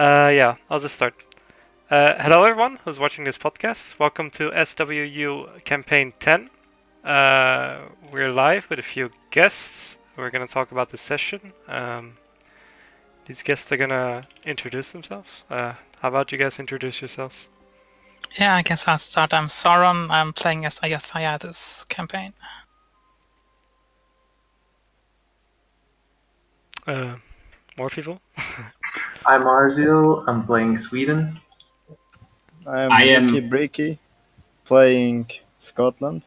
Yeah, I'll just start. Hello, everyone who's watching this podcast. Welcome to SWU Campaign 10. We're live with a few guests. We're going to talk about this session. These guests are going to introduce themselves. How about you guys introduce yourselves? Yeah, I guess I'll start. I'm Sauron. I'm playing as Ayathaya this campaign. More people? I'm Arzil, I'm playing Sweden. I'm I am- Ricky Bricky, playing Scotland.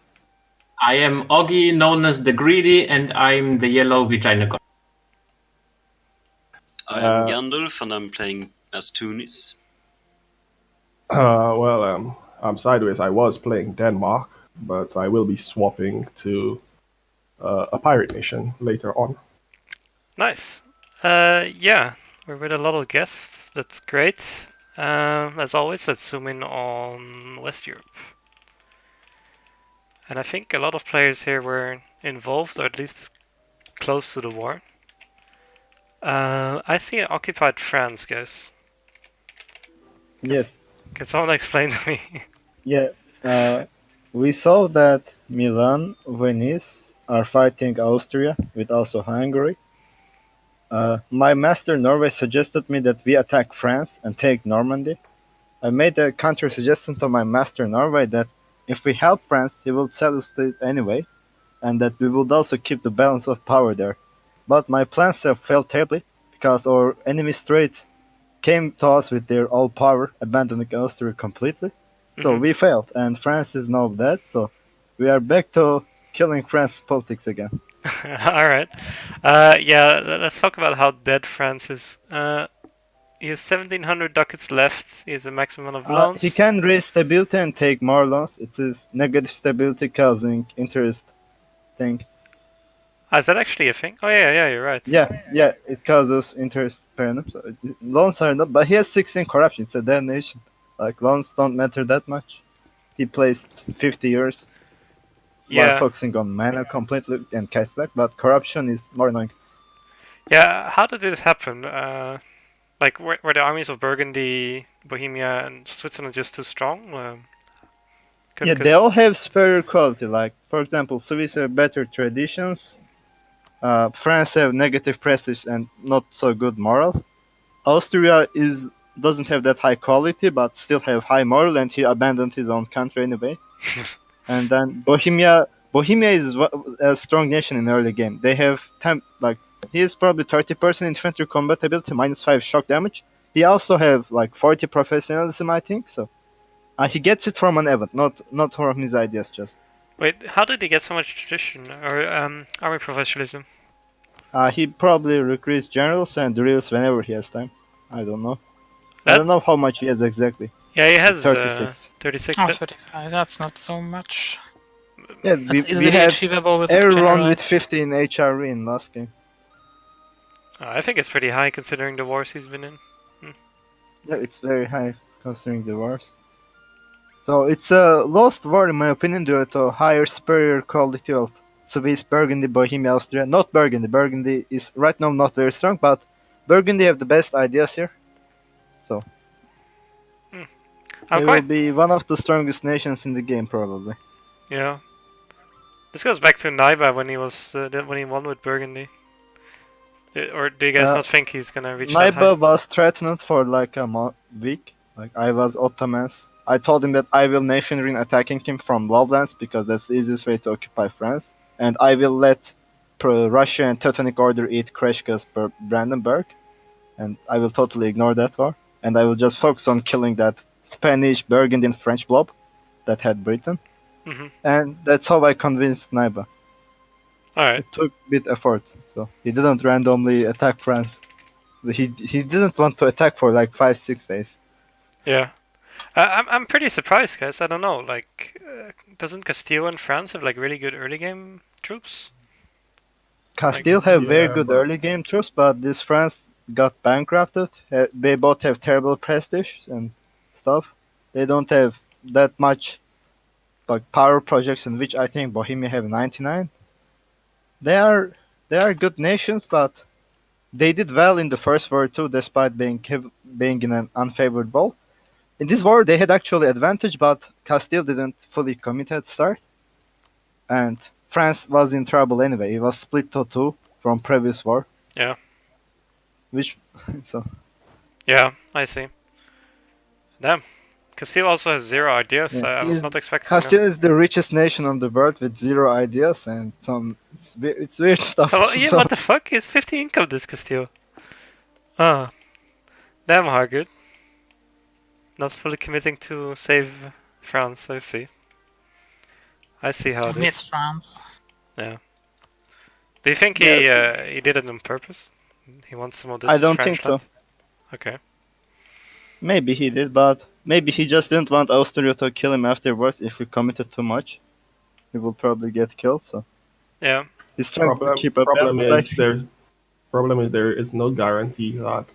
I am Oggy, known as the Greedy, and I'm the yellow vagina god. I'm Gandalf and I'm playing as Tunis. I'm Sideways. I was playing Denmark, but I will be swapping to a pirate nation later on. Nice. Yeah, we're with a lot of guests. That's great. As always, let's zoom in on West Europe. And I think a lot of players here were involved, or at least close to the war. I see occupied France, guys. Yes. Can someone explain to me? Yeah. We saw that Milan, Venice are fighting Austria, with also Hungary. My master Norway suggested me that we attack France and take Normandy. I made a counter suggestion to my master Norway that if we help France, he will sell us it anyway, and that we would also keep the balance of power there. But my plans have failed terribly, because our enemy straight came to us with their all power, abandoning Austria completely. So we failed, and France is now dead, so we are back to killing France's politics again. Alright. Yeah, let's talk about how dead France is. He has 1700 ducats left. He has a maximum of loans. He can raise stability and take more loans. It is negative stability causing interest thing. Is that actually a thing? Oh yeah, you're right. Yeah, it causes interest per annum. So loans are not, but he has 16 corruption. It's a dead nation. Like loans don't matter that much. He placed 50 years while focusing on mana completely and cashback, but corruption is more annoying. Yeah, how did this happen? Like, were the armies of Burgundy, Bohemia, and Switzerland just too strong? Yeah, they all have superior quality. Like, for example, Swiss have better traditions. France have negative prestige and not so good moral. Austria doesn't have that high quality, but still have high moral, and he abandoned his own country anyway. And then Bohemia is a strong nation in early game. They have he is probably 30% infantry combat ability, -5 shock damage. He also have like 40 professionalism, I think. So he gets it from an event, not from his ideas. Just wait, how did he get so much tradition or army professionalism? He probably recruits generals and drills whenever he has time. I don't know. I don't know how much he has exactly. Yeah, he has 36. 36. Oh, 35. That's not so much. Yeah, we had achievable with everyone with 15 HRE in last game. I think it's pretty high considering the wars he's been in. Yeah, it's very high considering the wars. So it's a lost war in my opinion due to higher superior quality of Swiss, Burgundy, Bohemia, Austria. Not Burgundy. Burgundy is right now not very strong, but Burgundy have the best ideas here. So they will be one of the strongest nations in the game probably. Yeah. This goes back to Naiba when he was when he won with Burgundy. Or do you guys not think he's gonna reach that high? Naiba was threatened for like a week. Like I was Ottomans. I told him that I will nation ruin attacking him from Lowlands because that's the easiest way to occupy France, and I will let Russia and Teutonic Order eat Kreshka's Brandenburg, and I will totally ignore that war, and I will just focus on killing that Spanish, Burgundian, French blob that had Britain, and that's how I convinced Naiba. Alright. It took a bit effort, so he didn't randomly attack France. He didn't want to attack for like 5-6 days. Yeah. I'm pretty surprised, guys. I don't know. Like, doesn't Castile and France have like really good early game troops? Castile have very good early game troops, but this France got bankrupted. They both have terrible prestige and stuff. They don't have that much like power projects, in which I think Bohemia have 99. They are good nations, but they did well in the First War too, despite being being in an unfavored ball. In this war, they had actually advantage, but Castile didn't fully commit at start, and France was in trouble anyway. It was split to two from previous war. Yeah. Which so Yeah, I see. Damn. Castile also has 0 ideas. Yeah, I was not expecting Castile is the richest nation on the world with 0 ideas and it's weird stuff. that. Oh, yeah, what the fuck? It's 50 income, this Castile. Ah. Damn, Hargood. Not fully committing to save France, I see. I see how it is. It's France. Yeah. Do you think he did it on purpose? He wants some of this I don't French think so. land? Okay. Maybe he did, but maybe he just didn't want Austria to kill him afterwards. If we committed too much, he will probably get killed. So Yeah. he's trying to keep up. Problem is there is no guarantee that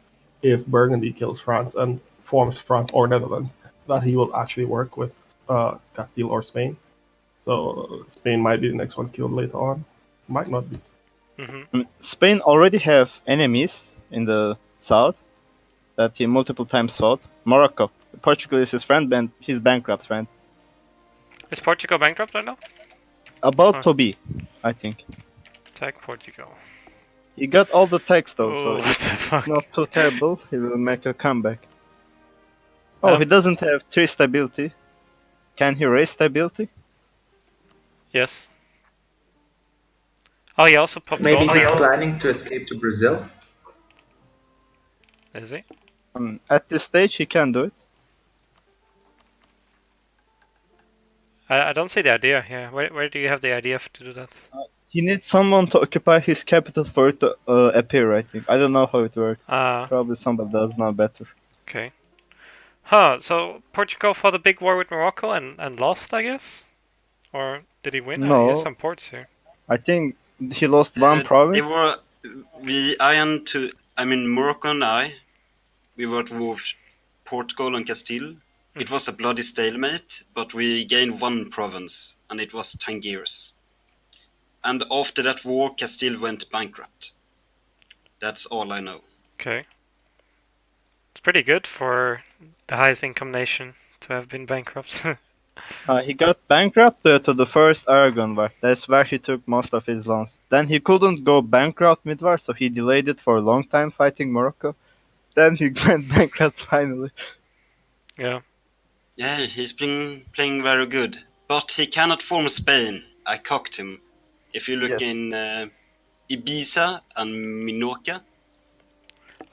if Burgundy kills France and forms France or Netherlands, that he will actually work with Castile or Spain. So Spain might be the next one killed later on. Might not be. Spain already have enemies in the south that he multiple times fought. Morocco. Portugal is his friend, and his bankrupt friend. Is Portugal bankrupt right now? About to be, I think. Attack Portugal. He got all the tax though, Oh, so what the it's fuck? not too terrible. He will make a comeback. Oh, he doesn't have 3 stability. Can he raise stability? Yes. Oh, he also popped Maybe gold. he's planning to escape to Brazil. Is he? At this stage, he can do it. I don't see the idea here. Where do you have the idea to do that? He needs someone to occupy his capital for it to appear, I think. I don't know how it works. Probably somebody does know better. Okay. Huh, so Portugal fought a big war with Morocco and lost, I guess? Or did he win? No. He has some ports here. I think he lost one province. They were Morocco and we were at war with Portugal and Castile. It was a bloody stalemate, but we gained 1 province, and it was Tangiers. And after that war, Castile went bankrupt. That's all I know. Okay. It's pretty good for the highest income nation to have been bankrupt. He got bankrupt to the first Aragon war. That's where he took most of his loans. Then he couldn't go bankrupt mid-war, so he delayed it for a long time fighting Morocco. Then he went bankrupt finally. Yeah. Yeah, he's been playing very good. But he cannot form Spain. I cocked him. If you look in Ibiza and Minorca.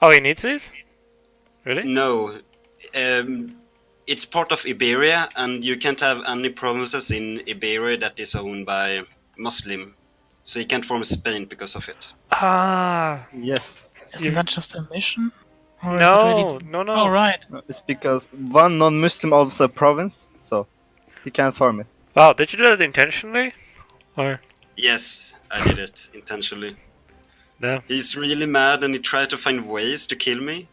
Oh, he needs these? Really? No. It's part of Iberia, and you can't have any provinces in Iberia that is owned by Muslim. So you can't form Spain because of it. Ah. Yes. Isn't that just a mission? Or is it really... No. Oh, right. It's because one non-Muslim owns a province, so he can't form it. Wow, did you do that intentionally? Or? Yes, I did it intentionally. Yeah. He's really mad and he tried to find ways to kill me.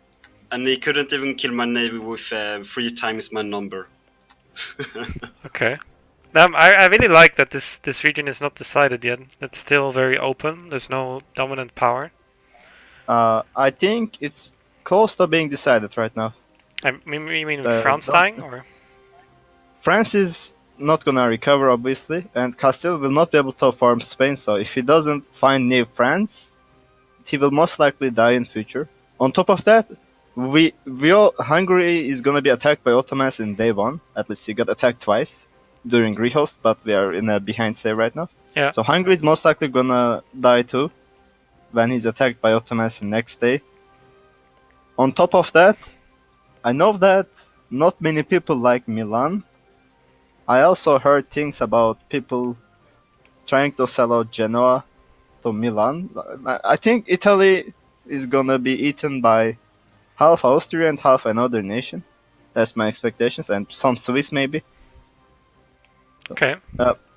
And he couldn't even kill my navy with 3 times my number. Okay. I really like that this region is not decided yet. It's still very open. There's no dominant power. I think it's close to being decided right now. You mean with France dying, or? France is not gonna recover, obviously, and Castile will not be able to form Spain, so if he doesn't find new France, he will most likely die in future. On top of that, Hungary is gonna be attacked by Ottomans in day 1. At least he got attacked twice during rehost, but we are in a behind save right now. Yeah. So Hungary is most likely gonna die too when he's attacked by Ottomans the next day. On top of that, I know that not many people like Milan. I also heard things about people trying to sell out Genoa to Milan. I think Italy is gonna be eaten by half Austria and half another nation. That's my expectations, and some Swiss maybe. Okay.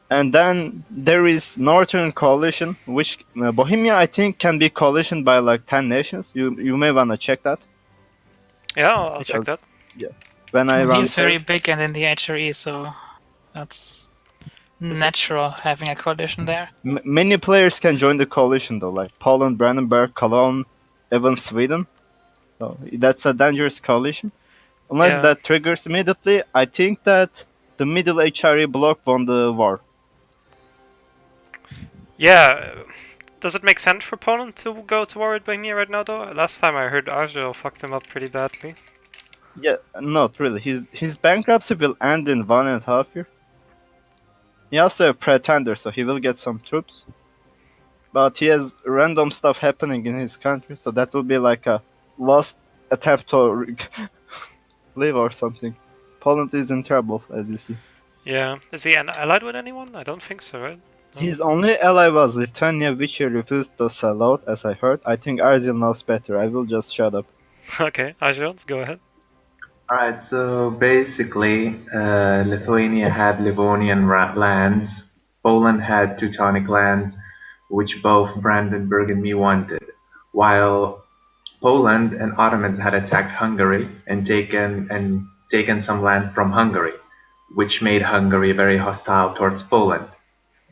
And then there is Northern Coalition, which Bohemia I think can be coalitioned by like 10 nations. You may wanna check that. Yeah, I'll check that. Yeah. When I run He's very big and in the HRE, so that's natural having a coalition there. Many players can join the coalition though, like Poland, Brandenburg, Cologne, even Sweden. So that's a dangerous coalition. Unless Yeah. that triggers immediately, I think that the middle HRE bloc won the war. Yeah. Does it make sense for Poland to go to war with Bohemia right now, though? Last time I heard Argel fucked him up pretty badly. Yeah, not really. His bankruptcy will end in 1.5 years. He also a pretender, so he will get some troops. But he has random stuff happening in his country, so that will be like a last attempt to leave or something. Poland is in trouble, as you see. Yeah. Is he allied with anyone? I don't think so, right? No? His only ally was Lithuania, which he refused to sell out, as I heard. I think Arzil knows better. I will just shut up. Okay, Argel, go ahead. Alright, so basically, Lithuania had Livonian lands, Poland had Teutonic lands, which both Brandenburg and me wanted, while Poland and Ottomans had attacked Hungary and taken some land from Hungary, which made Hungary very hostile towards Poland,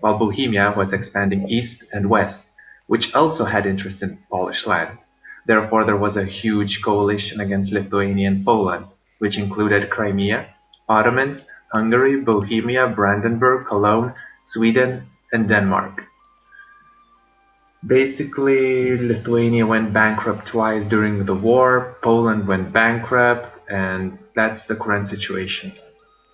while Bohemia was expanding east and west, which also had interest in Polish land. Therefore, there was a huge coalition against Lithuania and Poland, which included Crimea, Ottomans, Hungary, Bohemia, Brandenburg, Cologne, Sweden, and Denmark. Basically, Lithuania went bankrupt twice during the war, Poland went bankrupt, and that's the current situation.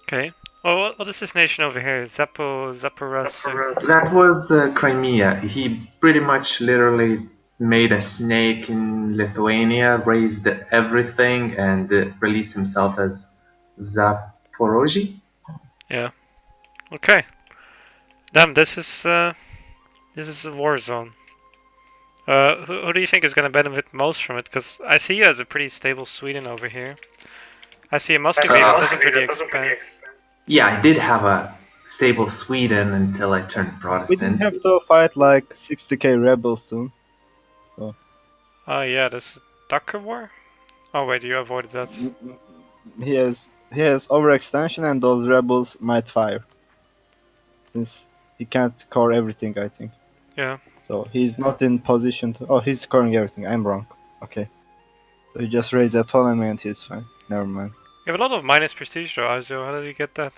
Okay. Well, what is this nation over here? Zaporas? That was Crimea. He pretty much literally made a snake in Lithuania, raised everything, and released himself as Zaporozhye. Yeah. Okay. Damn, this is a war zone. Who do you think is going to benefit most from it? Because I see you as a pretty stable Sweden over here. I see a Muscovy that doesn't really expand. Yeah, I did have a stable Sweden until I turned We didn't Protestant. have to fight like 60k rebels soon. Oh yeah, this is Tucker War? Oh wait, you avoided that. He has overextension, and those rebels might fire. Since he can't core everything, I think. Yeah. So he's not in position to. Oh, he's scoring everything. I'm wrong. Okay. So he just raised autonomy and he's fine. Never mind. You have a lot of minus prestige though, Azio. How did you get that?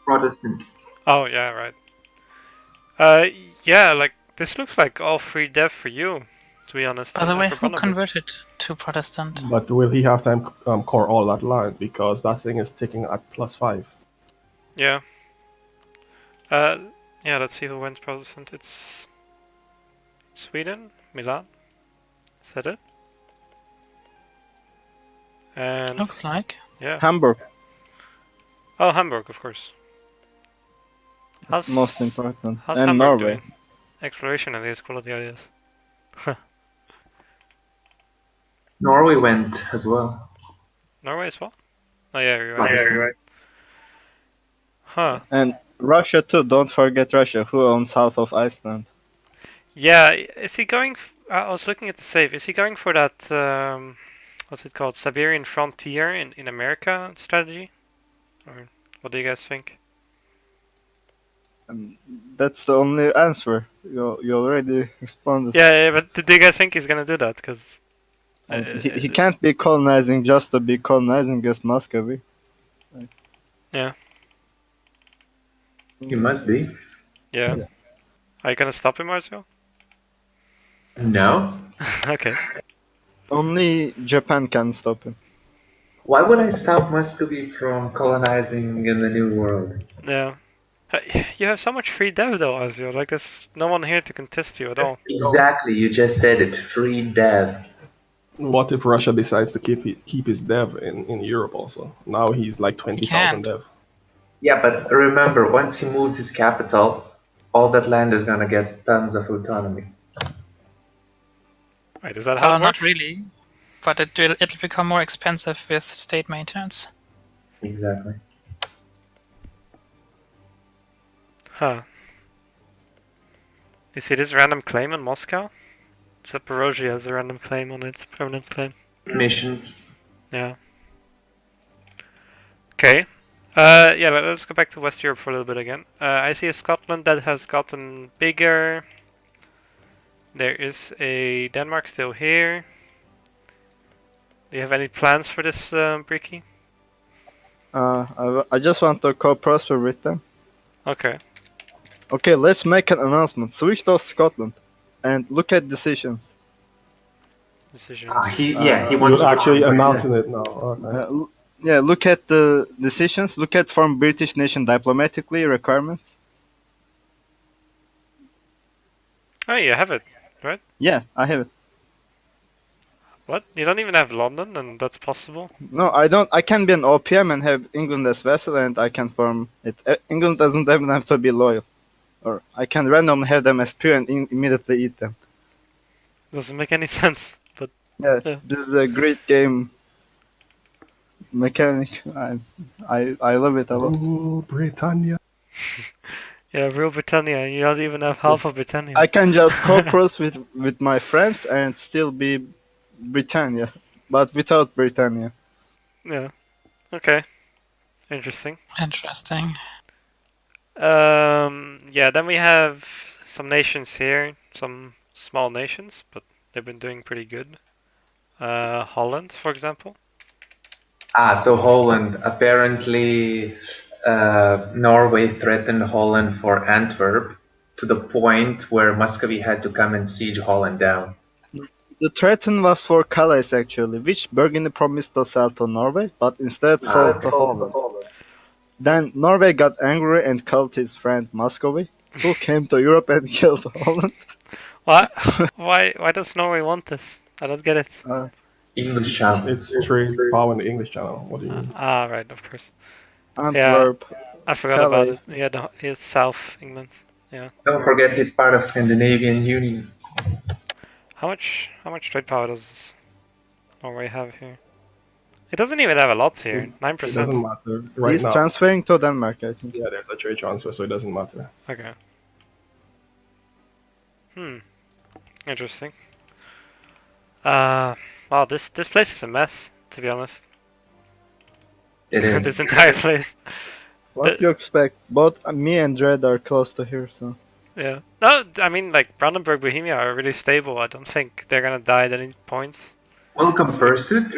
Protestant. Oh yeah, right. Yeah, like this looks like all free dev for you, to be honest. By the and way, for who Barnabas. converted to Protestant? But will he have time core all that line? Because that thing is ticking at +5. Yeah. Yeah, let's see who went Protestant. It's Sweden, Milan. Is that it? And Looks like. yeah. Hamburg, Oh, Hamburg, of course. How's most important, how's and Hamburg Norway. doing? Exploration and these quality ideas. Norway went as well. Norway as well? Oh yeah, you're right. Protestant. Huh. And Russia too. Don't forget Russia, who owns half of Iceland. Yeah, is he going? I was looking at the save. Is he going for that? What's it called? Siberian frontier in America strategy? Or what do you guys think? That's the only answer. You already responded. Yeah, but do you guys think he's gonna do that? Because And he can't be colonizing just to be colonizing against Muscovy. yeah, You must be. yeah. Are you gonna stop him, Arjo? No. Okay. Only Japan can stop him. Why would I stop Muscovy from colonizing in the New World? Yeah. You have so much free dev though, Azio. Like there's no one here to contest you at all. Exactly, you just said it. Free dev. What if Russia decides to keep his dev in Europe also? Now he's like 20,000 can't. dev. Yeah, but remember, once he moves his capital, all that land is gonna get tons of autonomy. Wait, is that how it Not works? really. But it'll become more expensive with state maintenance. Exactly. Huh. You see this random claim in Moscow? Zaporozhye has a random claim on its permanent claim. Missions. Yeah. Okay. Yeah, let's go back to West Europe for a little bit again. I see a Scotland that has gotten bigger. There is a Denmark still here. Do you have any plans for this, Bricky? I just want to co-prosper with them. Okay. Okay, let's make an announcement. Switch to Scotland, and look at decisions. Decisions. He You're wants to actually become- announcing it now. Okay. Yeah, look at the decisions. Look at from British nation diplomatically requirements. Oh, you have it. Yeah, I have it. What? You don't even have London, and that's possible? No, I don't. I can be an OPM and have England as vassal, and I can form it. England doesn't even have to be loyal, or I can randomly have them as pew and immediately eat them. Doesn't make any sense. But Yeah, Yeah. this is a great game mechanic. I love it a lot. Ooh, Britannia. yeah, real Britannia. You don't even have half of Britannia. I can just co-pros with my friends and still be Britannia, but without Britannia. Yeah. Okay. Interesting. Interesting. Yeah, then we have some nations here, some small nations, but they've been doing pretty good. Holland, for example. So Holland. Apparently, Norway threatened Holland for Antwerp to the point where Muscovy had to come and siege Holland down. The threaten was for Calais actually, which Burgundy promised to sell to Norway, but instead sold to Holland. Then Norway got angry and killed his friend Muscovy, who came to Europe and killed Holland. What? Why does Norway want this? I don't get it. English channel. It's trade power in the English channel. What do you mean? Right, of course. Antwerp. I forgot about Calais. it. Yeah, it's South England. Don't forget he's part of Scandinavian Union. How much trade power does Norway have here? It doesn't even have a lot here. It doesn't 9%. matter right He's now. transferring to Denmark, I think. Yeah, there's a trade transfer, so it doesn't matter. Okay. Interesting. Wow, this place is a mess, to be honest. It is. This entire place. What do you expect? Both me and Dread are close to here, so. Yeah. No, I mean, like, Brandenburg, Bohemia are really stable. I don't think they're gonna die at any points. Welcome, Pursuit.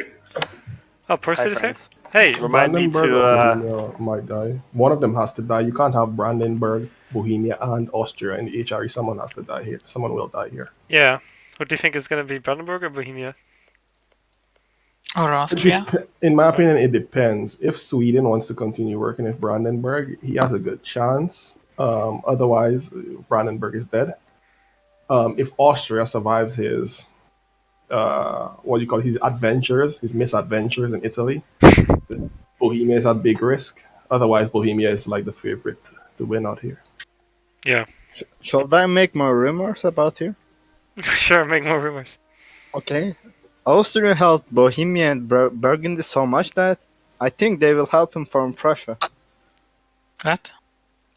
Oh, Pursuit is here? friends. Hey! Remind me Brandenburg to, or Bohemia might die. One of them has to die. You can't have Brandenburg, Bohemia, and Austria in the HRE. Someone has to die here. Someone will die here. Yeah. Who do you think is gonna be, Brandenburg or Bohemia? Or Austria. In my opinion, it depends. If Sweden wants to continue working with Brandenburg, he has a good chance. Otherwise, Brandenburg is dead. If Austria survives his, what do you call it, his adventures, his misadventures in Italy, Bohemia is at big risk. Otherwise, Bohemia is like the favorite to win out here. Yeah. Should I make more rumors about here? Sure, make more rumors. Okay. Austria helped Bohemia and Burgundy so much that I think they will help him from Prussia. What?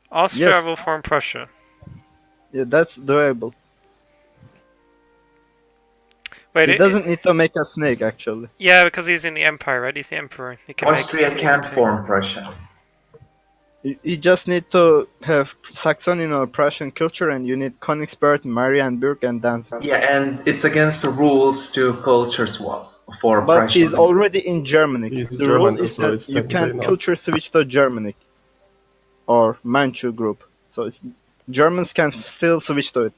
Austria Yes. will form Prussia. Yeah, that's doable. Wait, He doesn't need to make a snake, actually. yeah, because he's in the Empire, right? He's the Emperor. He can Austria make can't form Prussia. You just need to have Saxonian or Prussian culture, and you need Königsberg, Marienburg, and Danzig. Yeah, and it's against the rules to culture swap for But Prussia. he's already in Germany. He's The German, rule is so that it's you technically can not. culture switch to Germanic or Manchu group. So Germans can still switch to it.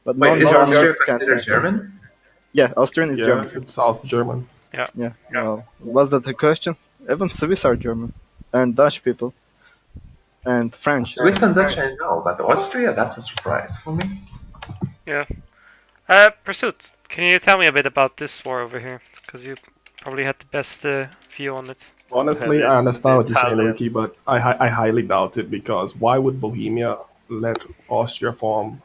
But Wait, is non-Germans Austria can't. considered German? Yeah, Austrian is Yes, German. it's South German. Yeah. Well, was that a question? Even Swiss are German, and Dutch people, and French. Swiss and Dutch I know, but Austria, that's a surprise for me. Pursuit, can you tell me a bit about this war over here? Because you probably had the best view on it. Honestly, I understand what you're saying, Ricky, but I highly doubt it because why would Bohemia let Austria form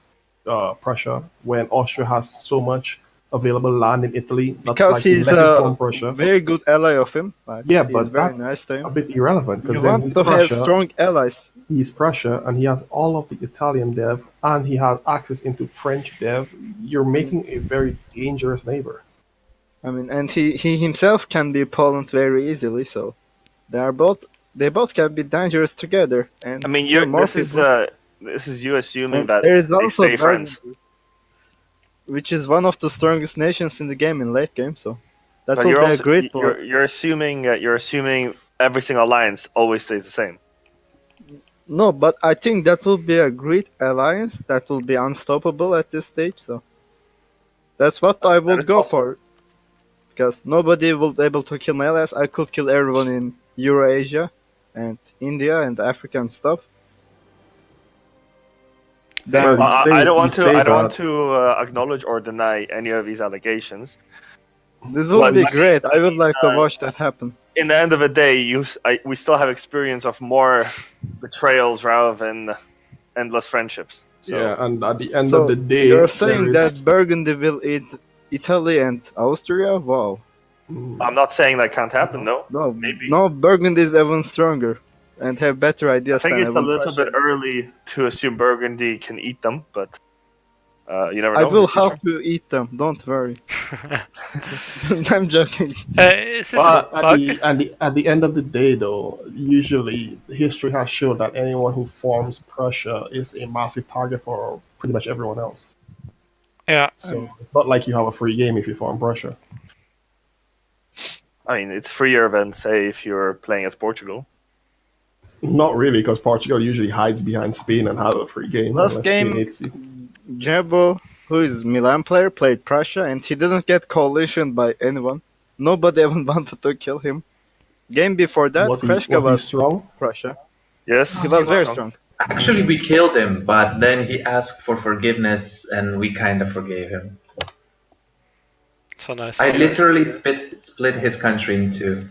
Prussia when Austria has so much available land in Italy? That's Because like he's let it a form Prussia. very good ally of him. Like, Yeah, he's but very that's nice to him. a bit irrelevant because You then want he's to have Prussia, strong allies. he's Prussia, and he has all of the Italian dev, and he has access into French dev. You're making a very dangerous neighbor. I mean, and he himself can be Poland very easily. So they both can be dangerous together. And I mean, kill more this is people. this is you assuming And that there is they also stay friends. Burgundy, which is one of the strongest nations in the game in late game. So That But will you're be a also great plot. you're assuming every single alliance always stays the same. No, but I think that will be a great alliance that will be unstoppable at this stage. So that's what I That would is go possible. for. Because nobody will be able to kill my allies. I could kill everyone in Eurasia and India and Africa and stuff. Well, Then you say I don't want you say that. to acknowledge or deny any of these allegations. this will But be I mean, great. I would like to watch that happen. in the end of the day, we still have experience of more betrayals rather than endless friendships. So Yeah, and at the end of So the day, you're there saying is. that Burgundy will eat Italy and Austria? Wow. I'm not saying that can't happen. No, No, maybe. no, Burgundy is even stronger and have better I ideas think than it's a even little bit Prussia. early to assume Burgundy can eat them, but you never I know in the will future. help you eat them. Don't worry. I'm joking. Is this But a bug? at the end of the day, though, usually history has shown that anyone who forms Prussia is a massive target for pretty much everyone else. Yeah. So it's not like you have a free game if you form Prussia. I mean, it's freer than say if you're playing as Portugal. Not really, because Portugal usually hides behind Spain and has a free game Last unless Spain game, hates you. Jabo, who is Milan player, played Prussia and he didn't get coalition by anyone. Nobody even wanted to kill him. Game before that, Was Kreshka he was strong? Prussia. Yes, He was very strong. Actually, we killed him, but then he asked for forgiveness, and we kind of forgave him. So nice. I literally split his country in two.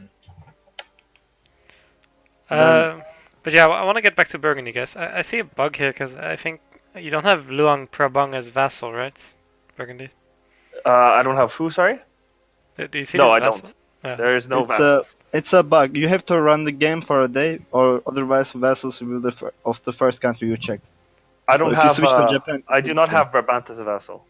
But yeah, I want to get back to Burgundy, guys. I see a bug here because I think you don't have Luang Prabang as vassal, right? Burgundy. I don't have who. Sorry. Do you see No, this I vassal? don't. Yeah. There is no It's vassals. it's a bug. You have to run the game for a day, or otherwise vassals will be of the first country you check. I don't if you have. switch to Japan, I do not have Brabant as a vassal.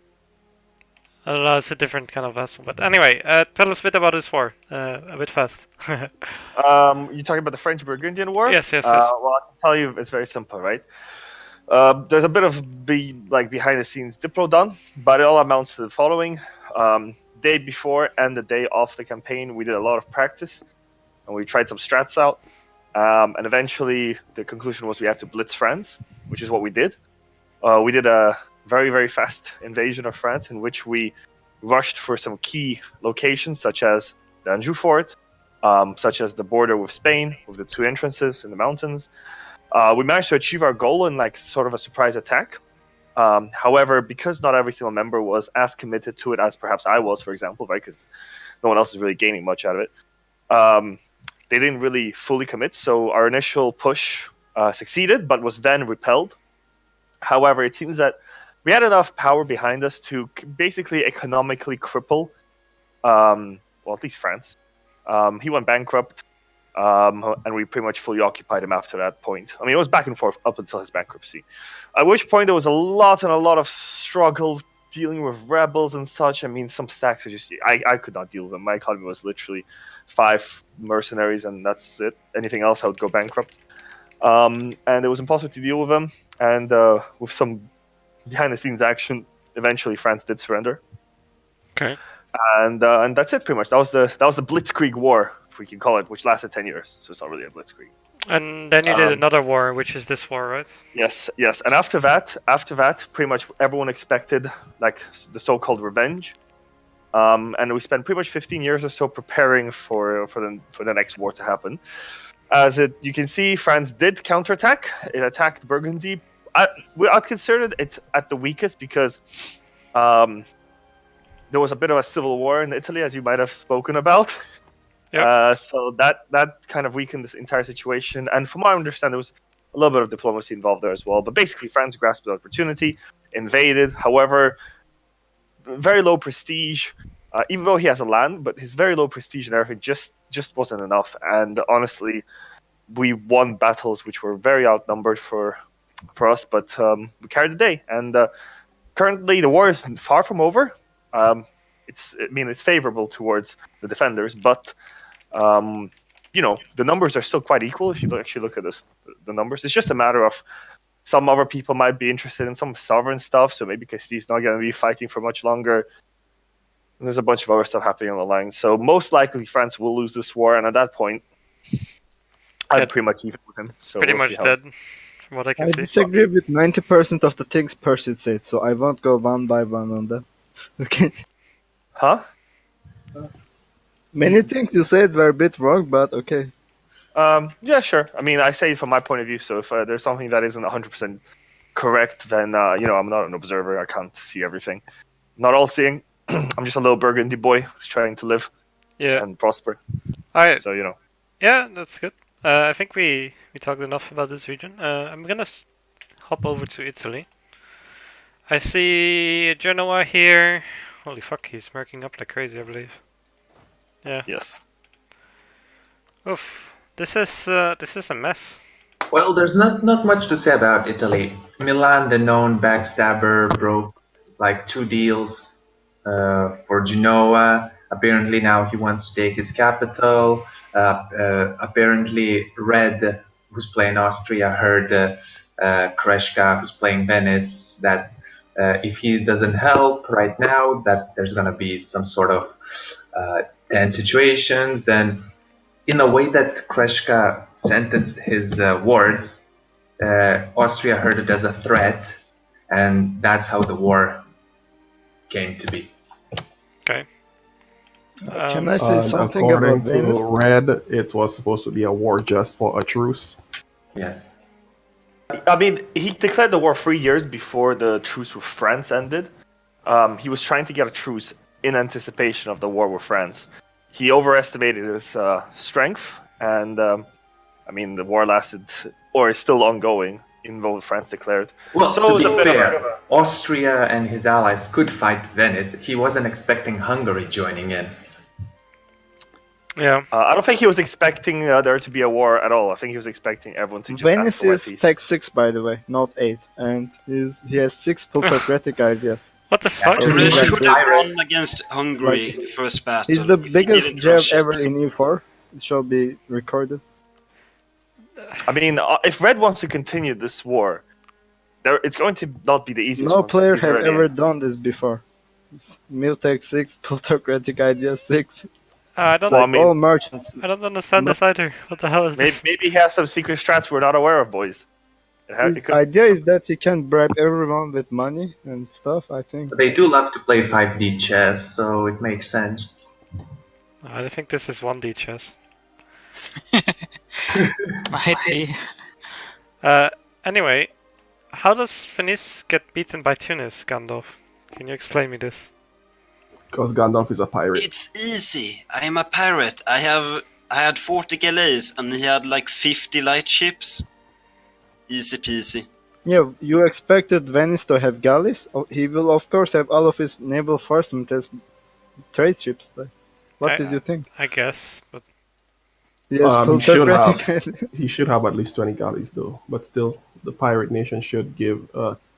I don't know, it's a different kind of vessel. But anyway, tell us a bit about this war. A bit fast. You talking about the French-Burgundian War? Yes. Well, I can tell you it's very simple, right? There's a bit of behind-the-scenes diplo done, but it all amounts to the following: day before and the day of the campaign, we did a lot of practice, and we tried some strats out. And eventually, the conclusion was we had to blitz France, which is what we did. We did a very, very fast invasion of France in which we rushed for some key locations, such as the Anjou fort, such as the border with Spain, with the two entrances in the mountains. We managed to achieve our goal in like sort of a surprise attack. However, because not every single member was as committed to it as perhaps I was, for example, right, because no one else is really gaining much out of it, they didn't really fully commit. So our initial push succeeded, but was then repelled. However, it seems that we had enough power behind us to basically economically cripple, well, at least France. He went bankrupt, and we pretty much fully occupied him after that point. I mean, it was back and forth up until his bankruptcy. At which point there was a lot of struggle dealing with rebels and such. I mean, some stacks are just... I could not deal with them. My economy was literally 5 mercenaries, and that's it. Anything else, I would go bankrupt. And it was impossible to deal with them. And with some behind-the-scenes action, eventually France did surrender. Okay. And that's it, pretty much. That was the Blitzkrieg War, if we can call it, which lasted 10 years. So it's not really a Blitzkrieg. And then you did another war, which is this war, right? Yes. And after that, pretty much everyone expected like the so-called revenge. And we spent pretty much 15 years or so preparing for the next war to happen. You can see, France did counterattack. It attacked Burgundy. I'd consider it at the weakest because there was a bit of a civil war in Italy, as you might have spoken about. Yep. So that kind of weakened this entire situation. And from what I understand, there was a little bit of diplomacy involved there as well. But basically, France grasped the opportunity, invaded. However, very low prestige. Even though he has a land, but his very low prestige and everything just wasn't enough. And honestly, we won battles which were very outnumbered for us, but we carried the day. And currently, the war is far from over. It's favorable towards the defenders, but the numbers are still quite equal if you actually look at the numbers. It's just a matter of some other people might be interested in some sovereign stuff, so maybe Castile's not going to be fighting for much longer. And there's a bunch of other stuff happening on the line. So most likely France will lose this war, and at that point, I'm Yeah. pretty much even with him. So Pretty we'll much see how- dead, from what I can I see. disagree with 90% of the things Percy said, so I won't go one by one on them. Okay. Huh? Many things you said were a bit wrong, but okay. Yeah, sure. I mean, I say it from my point of view. So if there's something that isn't 100% correct, then I'm not an observer. I can't see everything. Not all seeing. I'm just a little Burgundy boy who's trying to live Yeah. and prosper. Alright. So Yeah, that's good. I think we talked enough about this region. I'm gonna hop over to Italy. I see Genoa here. Holy fuck, he's marking up like crazy, I believe. Yeah. yes. Oof. This is a mess. Well, there's not much to say about Italy. Milan, the known backstabber, broke like 2 deals for Genoa. Apparently now he wants to take his capital. Apparently Red, who's playing Austria, heard Kreshka, who's playing Venice, that if he doesn't help right now, that there's going to be some sort of tense situations. Then in a way that Kreshka sentenced his words, Austria heard it as a threat, and that's how the war came to be. Okay. Can I say something according about to Venice? Red, it was supposed to be a war just for a truce. Yes. I mean, he declared the war 3 years before the truce with France ended. He was trying to get a truce in anticipation of the war with France. He overestimated his strength, and I mean, the war lasted, or is still ongoing, even though France declared. Well, So to it's be a bit of fair, Austria and his allies could fight Venice. He wasn't expecting Hungary joining in. Yeah. I don't think he was expecting there to be a war at all. I think he was expecting everyone to just ask Venice for is peace. tech 6, by the way, not 8, and he has 6 plutocratic ideas. What the fuck? Yeah, He Like should have pirates. won against Hungary first battle. He's the He biggest didn't Jev rush it. ever in E4. It shall be recorded. I mean, if Red wants to continue this war, it's going to not be the easiest No one. player He's have already ever in. done this before. Miltech 6, plutocratic idea 6. I It's don't. Well, I like mean- all merchants. I don't understand this either. What the hell is Maybe, this? maybe he has some secret strats we're not aware of, boys. His idea is that he can bribe everyone with money and stuff, I think. But they do love to play 5D chess, so it makes sense. I think this is 1D chess. Might be. Anyway, how does Venice get beaten by Tunis, Gandalf? Can you explain me this? Because Gandalf is a pirate. It's easy. I am a pirate. I had 40 galleys and he had like 50 light ships. Easy peasy. Yeah, you expected Venice to have galleys? Oh, he will of course have all of his naval forces as trade ships. Like, what did you think? I guess, but Yes, He should have. plutocratic. He should have at least 20 galleys, though. But still, the pirate nation should give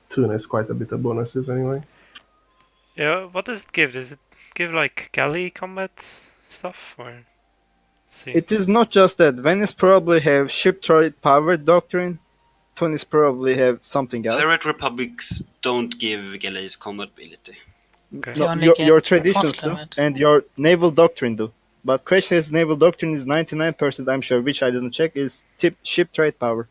Tunis quite a bit of bonuses anyway. yeah. What does it give? Does it give like galley combat stuff, or? Let's see. It is not just that. Venice probably have ship trade power doctrine. Tunis probably have something else. Pirate republics don't give galleys combat ability. Okay. You No, only your get traditions force do, damage. and your naval doctrine do. But Krishna's naval doctrine is 99%, I'm sure, which I didn't check, is ship trade power.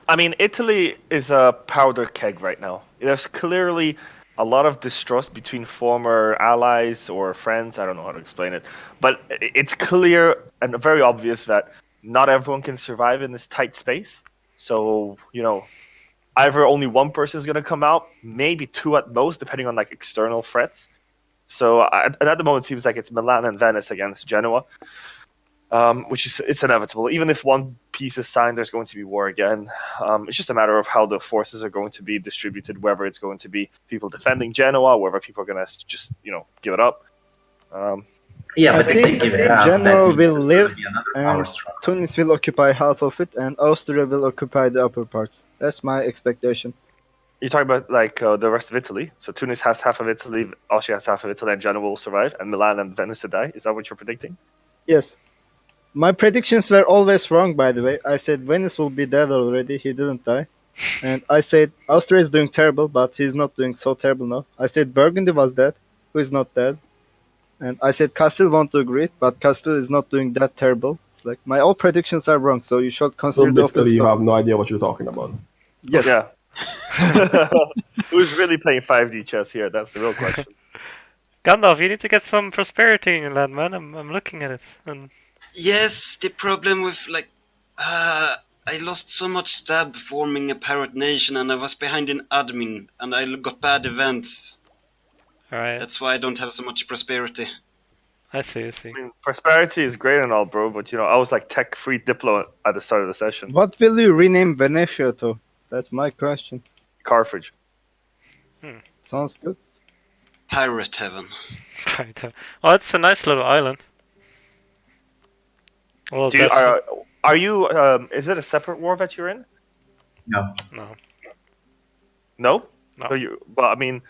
I mean, Italy is a powder keg right now. There's clearly a lot of distrust between former allies or friends. I don't know how to explain it. But it's clear and very obvious that not everyone can survive in this tight space. So, either only one person is going to come out, maybe two at most, depending on like external threats. So at the moment, it seems like it's Milan and Venice against Genoa. Which is it's inevitable. Even if one peace is signed, there's going to be war again. It's just a matter of how the forces are going to be distributed, whether it's going to be people defending Genoa, whether people are going to just give it up. Yeah, I but if they think give it up, Genoa that means will there's live gonna be another and power struggle. Tunis will occupy half of it, and Austria will occupy the upper parts. That's my expectation. You're talking about like the rest of Italy. So Tunis has half of Italy, Austria has half of Italy, and Genoa will survive, and Milan and Venice to die. Is that what you're predicting? Yes. My predictions were always wrong, by the way. I said Venice will be dead already. He didn't die. And I said Austria is doing terrible, but he's not doing so terrible now. I said Burgundy was dead, who is not dead. And I said Castile won't do great, but Castile is not doing that terrible. It's like my all predictions are wrong, so you should So consider the basically, you opposite. have no idea what you're talking about. Yes. Yeah. Who's really playing 5D chess here? That's the real question. Gandalf, you need to get some prosperity in your land, man. I'm looking at it. And Yes, the problem with I lost so much stab forming a pirate nation, and I was behind in admin, and I got bad events. alright, That's why I don't have so much prosperity. I see. I mean, prosperity is great and all, bro, but I was like tech-free Diplo at the start of the session. What will you rename Venetia to? That's my question. Carthage. Sounds good. Pirate heaven. Right. Oh, it's a nice little island. Well, Are you? Is it a separate war that you're in? No. no. No. No. So but I mean,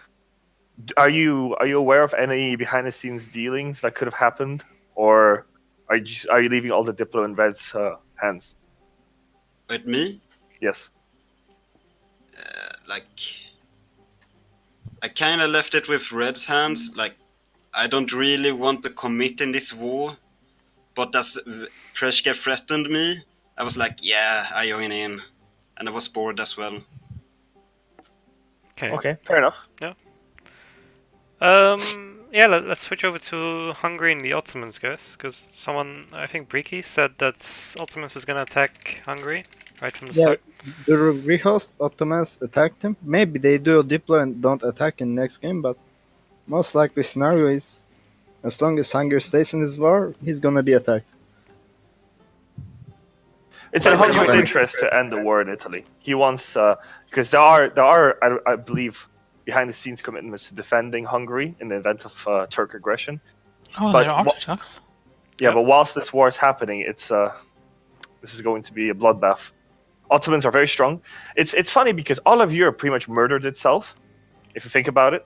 are you aware of any behind-the-scenes dealings that could have happened, or are you leaving all the Diplo in Red's hands? With me? Yes. I kind of left it with Red's hands. I don't really want to commit in this war, but as Kreshka threatened me, I was like, yeah, I join in, and I was bored as well. Okay, fair enough. Yeah, let's switch over to Hungary and the Ottomans, guys. Because someone, I think Briki, said that Ottomans is gonna attack Hungary right from the Yeah, start. the rehost Ottomans attacked him. Maybe they do a Diplo and don't attack in next game, but most likely scenario is as long as Hungary stays in this war, he's gonna be attacked. It's in Hungary's interest to end the war in Italy. He wants because there are I believe behind-the-scenes commitments to defending Hungary in the event of Turk aggression. Oh, But they're Orthodox. Yeah, but whilst this war is happening, this is going to be a bloodbath. Ottomans are very strong. It's funny because all of Europe pretty much murdered itself, if you think about it.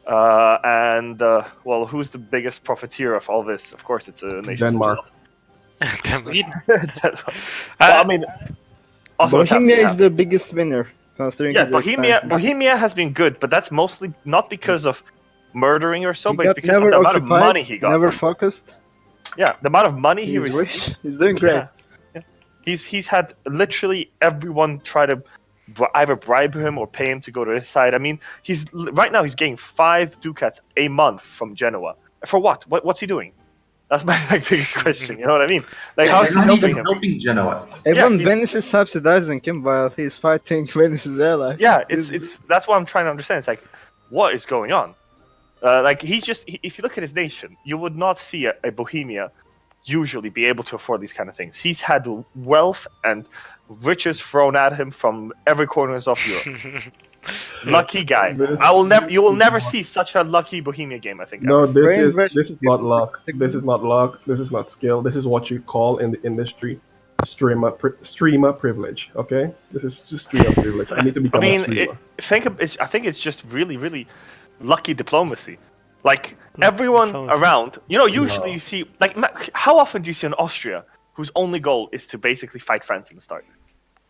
Well, who's the biggest profiteer of all this? Of course, it's a nation. Denmark. Sweden. Well, I mean, Ottomans have to be Bohemia is happy. the biggest winner, considering Yeah, the expansion. Bohemia has been good, but that's mostly not because of murdering or so, He but it's got because of never the amount of occupied, money he got. never focused. Yeah, the amount of money he He's received. rich. He's doing great. Yeah. He's had literally everyone try to either bribe him or pay him to go to his side. I mean, right now he's getting 5 ducats a month from Genoa. For what? What's he doing? That's my biggest question. You know what I mean? Like, how's he He's not helping even him? helping Genoa. Even he's- Venice is subsidizing him while he's fighting Venice's allies. Yeah, it's that's what I'm trying to understand. It's like, what is going on? If you look at his nation, you would not see a Bohemia usually be able to afford these kind of things. He's had wealth and riches thrown at him from every corners of Europe. Lucky guy. You will never see such a lucky Bohemia game, I think. No, Brain this is not luck. This is not luck. This is not skill. This is what you call in the industry streamer privilege. Okay, this is just streamer privilege. I need to I become a mean, streamer. I think it's just really, really lucky diplomacy. Like everyone diplomacy. around, usually you see, like, how often do you see an Austria whose only goal is to basically fight France in the start?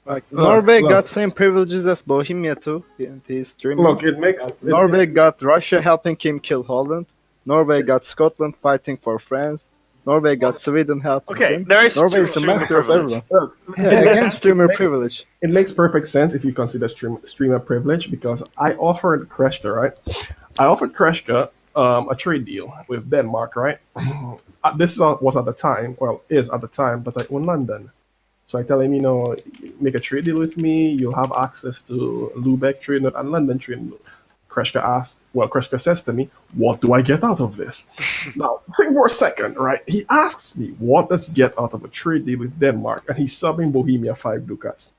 Like Norway look. got same privileges as Bohemia too. He's streaming. Look, it makes Norway got Russia helping him kill Holland. Norway got Scotland fighting for France. Norway got Sweden helping Okay, him. there is Norway is the streamer master of privilege. everyone. Yeah, again, streamer privilege. It makes perfect sense if you consider streamer privilege because I offered Kreshka, right? I offered Kreshka a trade deal with Denmark, right? This was at the time, well, is at the time, but in London. So I tell him, make a trade deal with me. You'll have access to Lubeck trade note and London trade note. Kreshka says to me, what do I get out of this? Now, think for a second, right? He asks me, what does he get out of a trade deal with Denmark? And he's subbing Bohemia 5 ducats.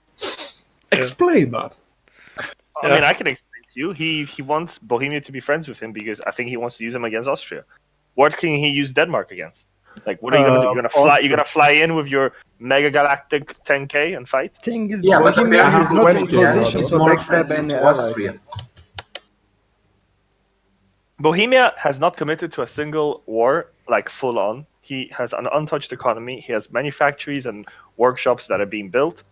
Explain that. I mean, I can explain to you. He wants Bohemia to be friends with him because I think he wants to use him against Austria. What can he use Denmark against? Like, what are you gonna do? You're gonna fly in with your mega galactic 10K and fight? Thing is, Yeah, but Bohemia apparently is not in 20K now, position It's to more backstab friendly any to allies. Austria. Bohemia has not committed to a single war, like full on. He has an untouched economy. He has manufactories and workshops that are being built.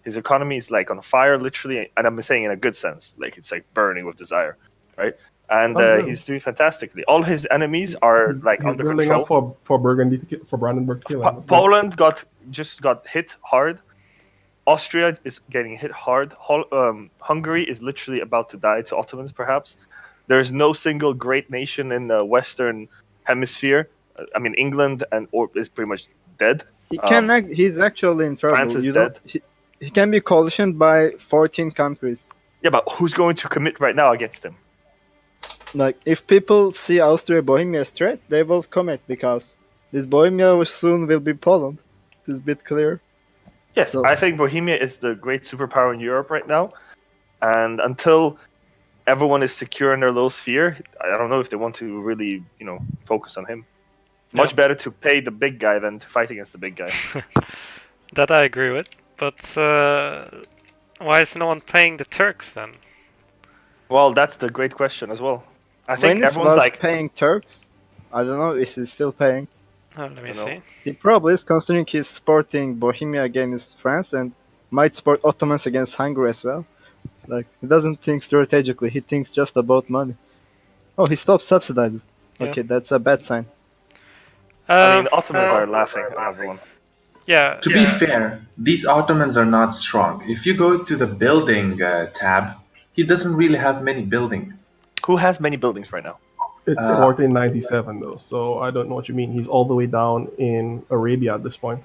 His economy is like on fire, literally, and I'm saying in a good sense, like it's like burning with desire, right? And really? he's doing fantastically. All his enemies are like He's under building control. up for Burgundy for Brandenburg to kill him. Poland just got hit hard. Austria is getting hit hard. Hungary is literally about to die to Ottomans, perhaps. There's no single great nation in the Western Hemisphere. I mean, England is pretty much dead. He's actually in trouble. France is dead. He can be coalitioned by 14 countries. Yeah, but who's going to commit right now against him? Like, if people see Austria-Bohemia as threat, they will commit, because this Bohemia soon will be Poland. It's a bit clear. Yes, So- I think Bohemia is the great superpower in Europe right now. And until everyone is secure in their little sphere, I don't know if they want to really, focus on him. It's much better to pay the big guy than to fight against the big guy. That I agree with. But why is no one paying the Turks then? Well, that's the great question as well. I think Venice everyone's was like, paying Turks. I don't know if he's still paying. Let me You know. see. He probably is, considering he's supporting Bohemia against France and might support Ottomans against Hungary as well. Like, he doesn't think strategically, he thinks just about money. Oh, he stopped subsidizing. Yeah. Okay, that's a bad sign. I mean, Ottomans are laughing at everyone. Yeah. To be fair, these Ottomans are not strong. If you go to the building tab, he doesn't really have many buildings. Who has many buildings right now? It's 1497 though, so I don't know what you mean. He's all the way down in Arabia at this point.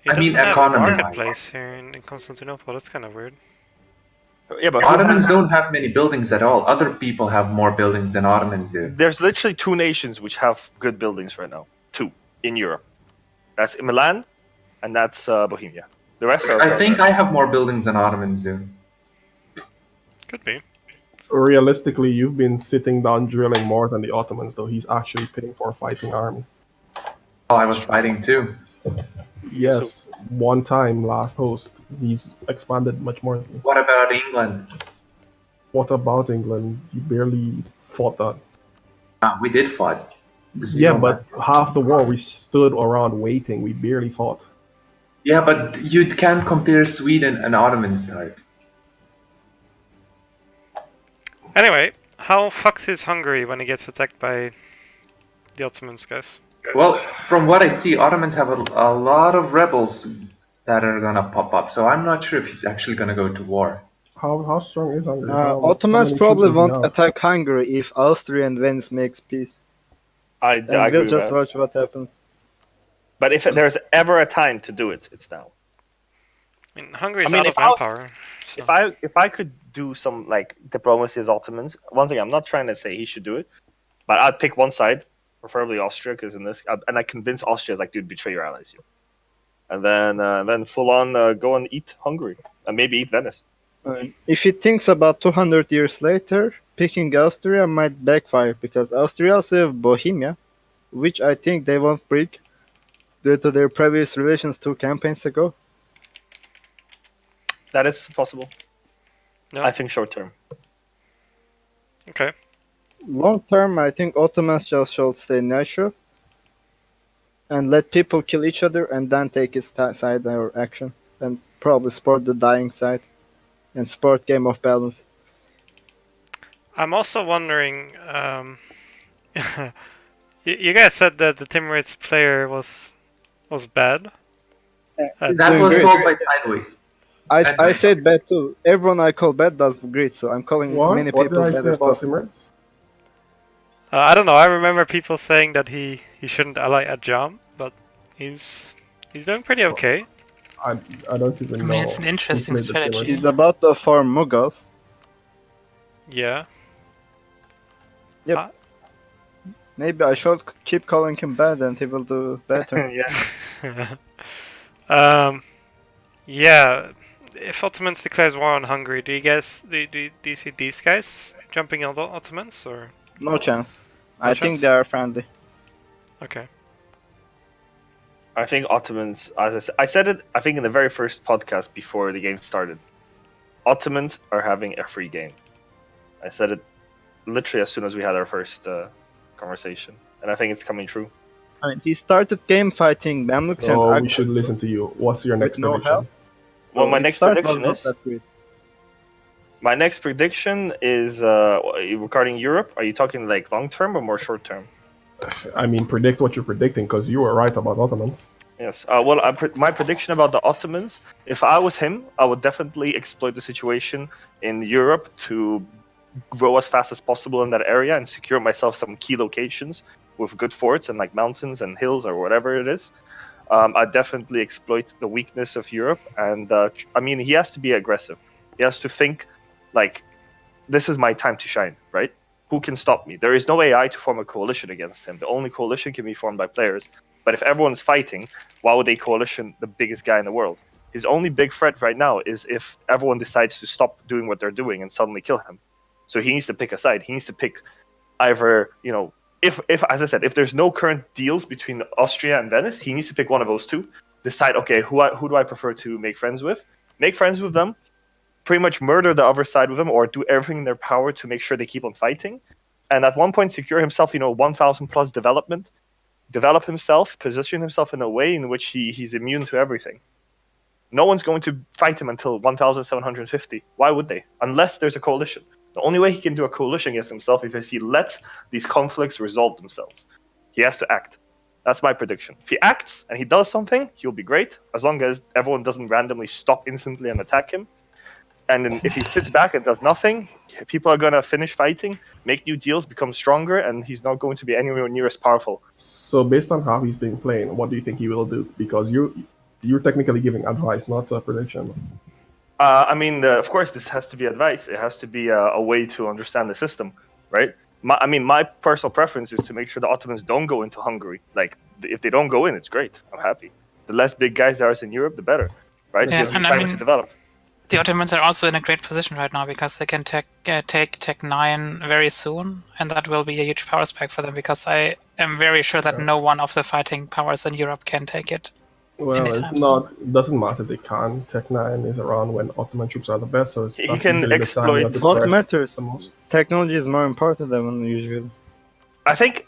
He I mean, doesn't have a economy-wise. marketplace here in Constantinople. That's kind of weird. Yeah, but Ottomans don't have many buildings at all. Other people have more buildings than Ottomans do. there's literally two nations which have good buildings right now. Two in Europe. That's Milan, and that's Bohemia. The rest are. I think I have more buildings than Ottomans do. Could be. Realistically, you've been sitting down drilling more than the Ottomans, though. He's actually paying for a fighting army. Oh, I was fighting too. Yes, one time last host, he's expanded much more. What about England? What about England? You barely fought that. We did fight. Yeah, but half the war we stood around waiting. We barely fought. Yeah, but you can't compare Sweden and Ottomans to it. Anyway, how fucks is Hungary when he gets attacked by the Ottomans, guys? Well, from what I see, Ottomans have a lot of rebels that are gonna pop up, so I'm not sure if he's actually gonna go to war. How strong is Hungary? Ottomans probably won't attack Hungary if Austria and Venice makes peace. I And agree we'll with just that. watch what happens. But if there's ever a time to do it, it's now. I mean, Hungary's I mean, out of if I was- manpower. So. If I could do some like diplomacy as Ottomans, once again, I'm not trying to say he should do it, but I'd pick one side, preferably Austria, because and I convince Austria like, dude, betray your allies, you. And then full on go and eat Hungary and maybe eat Venice. If he thinks about 200 years later, picking Austria might backfire, because Austria also have Bohemia, which I think they won't break due to their previous relations 2 campaigns ago. That is possible. No. I think short term. Okay. Long term, I think Ottomans just should stay neutral and let people kill each other and then take its side or action, and probably support the dying side and support game of balance. I'm also wondering. You guys said that the Timurids player was bad. That doing was great. told by Sideways. I said bad too. Everyone I call bad does great, so I'm calling many What people did I bad say as about possible. Timurids? I don't know. I remember people saying that he shouldn't ally Ajam, but he's doing pretty okay. I don't even I know. mean, it's an interesting who played the strategy. Timurids. He's about to farm Mughals. Yeah. Yep. Maybe I should keep calling him bad and he will do better. Yeah. Yeah. If Ottomans declares war on Hungary, do you see these guys jumping on the Ottomans or? No chance. No I chance? think they are friendly. Okay. I think Ottomans, as I said it, I think in the very first podcast before the game started, Ottomans are having a free game. I said it literally as soon as we had our first conversation, and I think it's coming true. I mean, he started game fighting Mamluks So and we should listen to you. What's your next With no prediction? help? Well, my its next start was prediction not is that great. my next prediction is regarding Europe. Are you talking like long term or more short term? I mean, predict what you're predicting, because you were right about Ottomans. Yes. Well, my prediction about the Ottomans, if I was him, I would definitely exploit the situation in Europe to grow as fast as possible in that area and secure myself some key locations with good forts and like mountains and hills or whatever it is. I definitely exploit the weakness of Europe, and I mean, he has to be aggressive. He has to think like, this is my time to shine, right? Who can stop me? There is no AI to form a coalition against him. The only coalition can be formed by players. But if everyone's fighting, why would they coalition the biggest guy in the world? His only big threat right now is if everyone decides to stop doing what they're doing and suddenly kill him. So he needs to pick a side. He needs to pick either, if as I said, if there's no current deals between Austria and Venice, he needs to pick one of those two. Decide, okay, who do I prefer to make friends with? Make friends with them, pretty much murder the other side with them, or do everything in their power to make sure they keep on fighting. And at one point, secure himself, 1,000 plus development, develop himself, position himself in a way in which he's immune to everything. No one's going to fight him until 1,750. Why would they? Unless there's a coalition. The only way he can do a coalition against himself is if he lets these conflicts resolve themselves. He has to act. That's my prediction. If he acts and he does something, he'll be great, as long as everyone doesn't randomly stop instantly and attack him. And then if he sits back and does nothing, people are going to finish fighting, make new deals, become stronger, and he's not going to be anywhere near as powerful. So based on how he's been playing, what do you think he will do? Because you're technically giving advice, not a prediction. I mean, of course, this has to be advice. It has to be a way to understand the system, right? My personal preference is to make sure the Ottomans don't go into Hungary. Like, if they don't go in, it's great. I'm happy. The less big guys there is in Europe, the better, right? Yeah, Gives me and I time mean- to develop. The Ottomans are also in a great position right now because they can take Tech 9 very soon, and that will be a huge power spike for them because I am very sure that no one of the fighting powers in Europe can take it. Well, Anytime it's not. It doesn't matter. They can. Tech 9 is around when Ottoman troops are the best, so He that's can usually the time you have to exploit- What press matters? the most. Technology is more important than usual. I think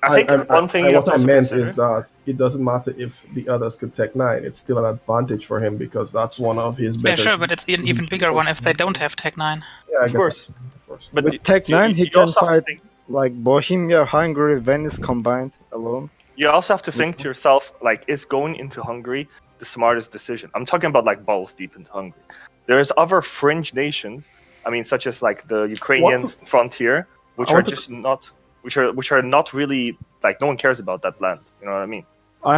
one thing you have what to I also meant consider, is that it doesn't matter if the others could Tech 9. It's still an advantage for him because that's one of his Yeah, better. sure, but it's an even bigger one if they don't have Tech 9. Yeah, I of get course. that. Of course. But With Tech 9, he you can also have to fight think- like Bohemia, Hungary, Venice combined alone. You also have to think to yourself, like, is going into Hungary the smartest decision? I'm talking about like balls deep into Hungary. There's other fringe nations, I mean, such as like the Ukrainian What? frontier, which I are want to- just not, which are not really, like, no one cares about that land. You know what I mean? I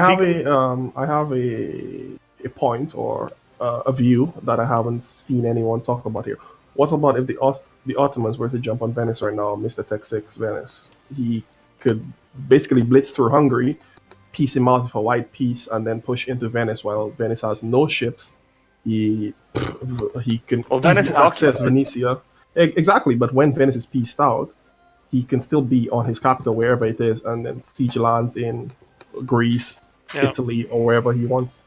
have a point or a view that I haven't seen anyone talk about here. What about if the Ottomans were to jump on Venice right now, Mr. Tech 6 Venice? He could basically blitz through Hungary, piece him out with a white piece, and then push into Venice while Venice has no ships. He can Well, Venice easily is access occupied. Venetia. Exactly, but when Venice is pieced out, he can still be on his capital wherever it is, and then siege lands in Greece, Yeah. Italy, or wherever he wants.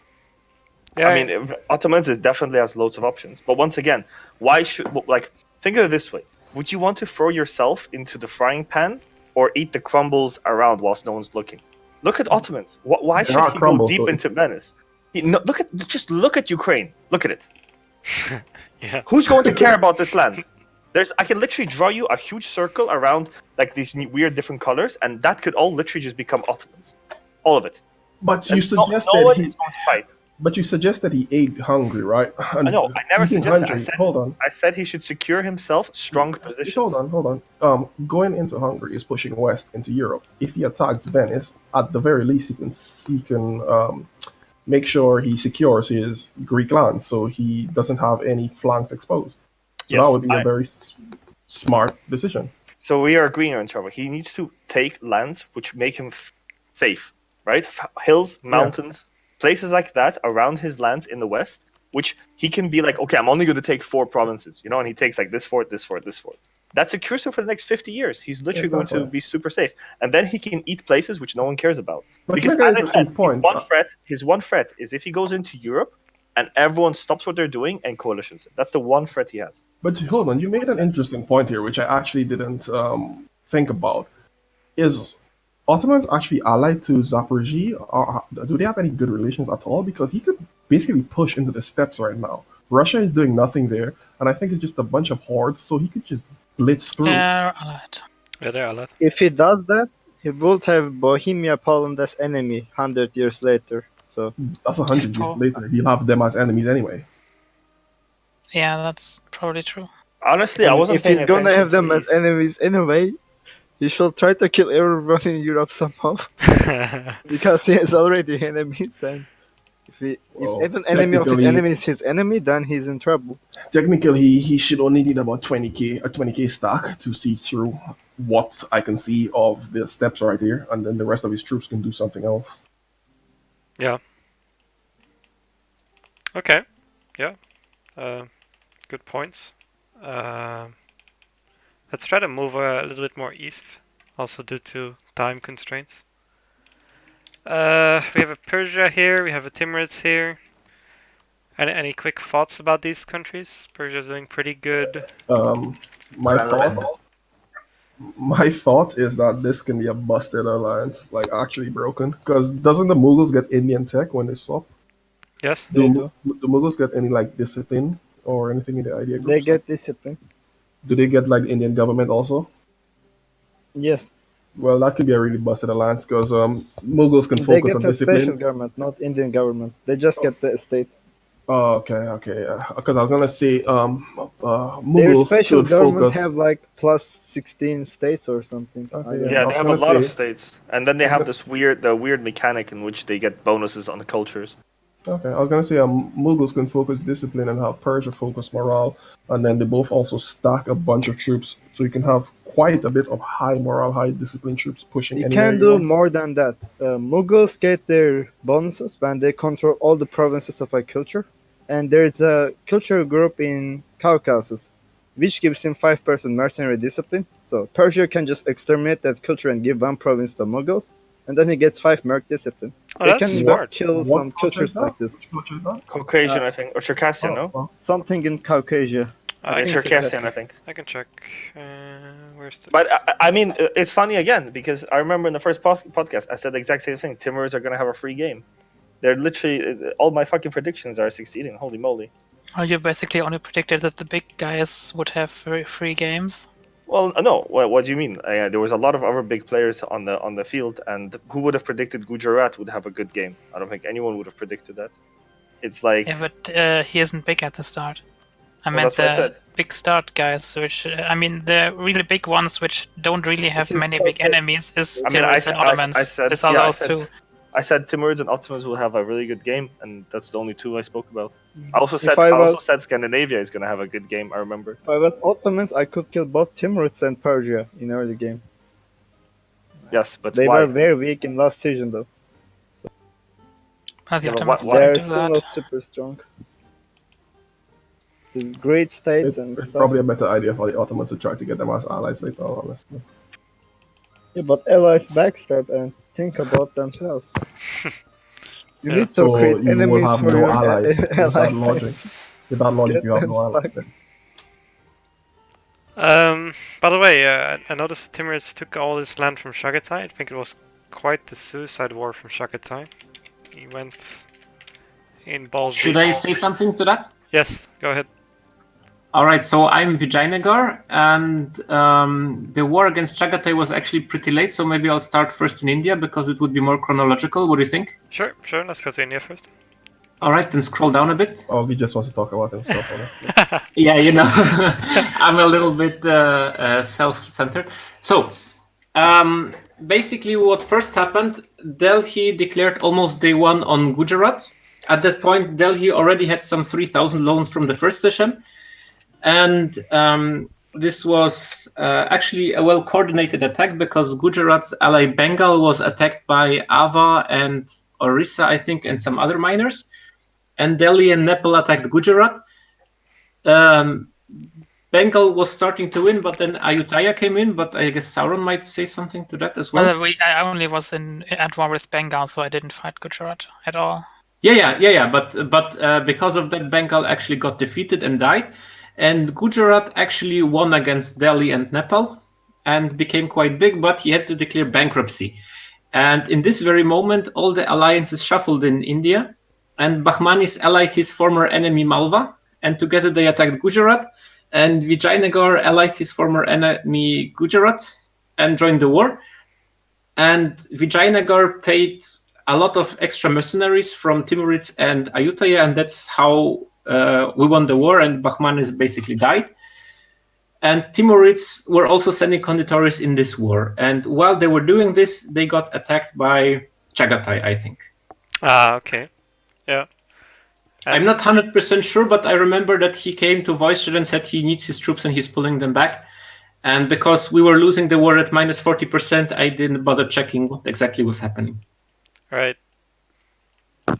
Yeah, I mean, Ottomans is definitely has loads of options. But once again, why should, like, think of it this way: would you want to throw yourself into the frying pan or eat the crumbles around whilst no one's looking? Look at Ottomans. Why There should are he crumbles, go deep so into it's- Venice? Just look at Ukraine. Look at it. yeah. Who's going to care about this land? I can literally draw you a huge circle around like these weird different colors, and that could all literally just become Ottomans, all of it. But And you suggested no one he. is going to fight. But you suggested he ate Hungary, right? I know. I never Eating suggested. Hungary- I said, Hold on. I said he should secure himself strong Just positions. hold on. Going into Hungary is pushing west into Europe. If he attacks Venice, at the very least, he can make sure he secures his Greek land, so he doesn't have any flanks exposed. So Yes, that would be a very smart decision. So we are agreeing on each other. He needs to take lands which make him safe, right? Hills, mountains, places like that around his lands in the west, which he can be like, okay, I'm only going to take 4 provinces, and he takes like this fort, this fort, this fort. That secures him for the next 50 years. He's literally going to Exactly. be super safe. And then he can eat places which no one cares about. But Because you make an as I interesting said, point. his one threat is if he goes into Europe and everyone stops what they're doing and coalitions him. That's the one threat he has. But hold on, you made an interesting point here, which I actually didn't think about. Is Ottomans actually allied to Zaporozhye? Or do they have any good relations at all? Because he could basically push into the steppes right now. Russia is doing nothing there, and I think it's just a bunch of hordes, so he could just blitz through. Allied. Yeah, they're allied. If he does that, he would have Bohemia Poland as enemy 100 years later. So That's 100 years later. He'll have them as enemies anyway. Yeah, that's probably true. Honestly, I wasn't if paying he's gonna attention have to them as these. enemies anyway, he should try to kill everyone in Europe somehow. Because he has already enemies, and if even enemy of his technically- enemy is his enemy, then he's in trouble. Technically, he should only need about 20k, a 20k stack to see through what I can see of the steps right here, and then the rest of his troops can do something else. Yeah. Okay. Yeah. Good points. Let's try to move a little bit more east, also due to time constraints. We have a Persia here, we have a Timurids here. Any quick thoughts about these countries? Persia's doing pretty good. My thought is that this can be a busted alliance, like actually broken. Because doesn't the Mughals get Indian tech when they swap? Yes. They do. The Mughals get any like discipline or anything in the idea group? They get discipline. Do they get like Indian government also? Yes. Well, that could be a really busted alliance because Mughals can They focus get on a special discipline. government, not Indian government. They just get the state. Oh, okay. Because I was gonna say, Their Mughals special should government focus. have like plus 16 states or something. Okay, I don't yeah. know. Yeah, I they was have a gonna lot of say- states, and then they have this weird mechanic in which they get bonuses on the cultures. Okay, I was gonna say Mughals can focus discipline and have Persia focus morale, and then they both also stack a bunch of troops, so you can have quite a bit of high morale, high discipline troops pushing. You anywhere can do want. more than that. Mughals get their bonuses when they control all the provinces of a culture, and there's a culture group in Caucasus, which gives him 5% mercenary discipline. So Persia can just exterminate that culture and give one province to Mughals, and then he gets 5 merc discipline. Oh, They that's can smart. kill What some culture is cultures like this. Which culture is that? Caucasian, I think, or Circassian, no? Oh, Something in Caucasia. I Yeah, can, Circassian, I think. I can check. Where's the... But I mean, it's funny again because I remember in the first podcast I said the exact same thing. Timurids are gonna have a free game. They're literally all my fucking predictions are succeeding. Holy moly! Well, you basically only predicted that the big guys would have free games. Well, no. What do you mean? There was a lot of other big players on the field, and who would have predicted Gujarat would have a good game? I don't think anyone would have predicted that. It's like Yeah, but he isn't big at the start. I Well, meant that's what I the said. big start guys, which I mean the really big ones, which don't really have This is many big called- enemies, is I mean, I Timurids said- and Ottomans. I said- It's all yeah, I those said- two. I said Timurids and Ottomans will have a really good game, and that's the only two I spoke about. Mm-hmm. I also If said I I was- also said Scandinavia is gonna have a good game. I remember. If I was Ottomans, I could kill both Timurids and Persia in early game. Yes, but They why? were very weak in last season though. Well, the Yeah, but Ottomans why- They're didn't do still that. not super strong. There's great states and It's stuff. probably a better idea for the Ottomans to try to get them as allies later on, honestly. Yeah, but allies backstab and think about themselves. You Yeah. need to So create you will enemies have for no your allies. With that allies. logic, with that logic, Get you have them no allies. stuck. By the way, I noticed the Timurids took all this land from Chagatai. I think it was quite the suicide war from Chagatai. He went in balls Should deep. I say something to that? Yes, go ahead. All right, so I'm Vijayanagar, and the war against Chagatai was actually pretty late, so maybe I'll start first in India because it would be more chronological. What do you think? Sure, let's go to India first. All right, then scroll down a bit. Oh, he just wants to talk about himself, honestly. Yeah, you know, I'm a little bit self-centered. So, basically what first happened, Delhi declared almost day one on Gujarat. At that point, Delhi already had some 3,000 loans from the first session. And this was actually a well-coordinated attack because Gujarat's ally Bengal was attacked by Ava and Orissa, I think, and some other miners. And Delhi and Nepal attacked Gujarat. Bengal was starting to win, but then Ayutthaya came in. But I guess Sauron might say something to that as well. Well, I only was at war with Bengal, so I didn't fight Gujarat at all. Yeah. But because of that, Bengal actually got defeated and died. And Gujarat actually won against Delhi and Nepal and became quite big, but he had to declare bankruptcy. And in this very moment, all the alliances shuffled in India, and Bahmanis allied his former enemy Malwa, and together they attacked Gujarat. And Vijayanagar allied his former enemy Gujarat and joined the war. And Vijayanagar paid a lot of extra mercenaries from Timurids and Ayutthaya, and that's how we won the war, and Bahmanis basically died. And Timurids were also sending conditories in this war. And while they were doing this, they got attacked by Chagatai, I think. Ah, okay. Yeah. I'm not 100% sure, but I remember that he came to Viceroy and said he needs his troops and he's pulling them back. And because we were losing the war at minus 40%, I didn't bother checking what exactly was happening. Right.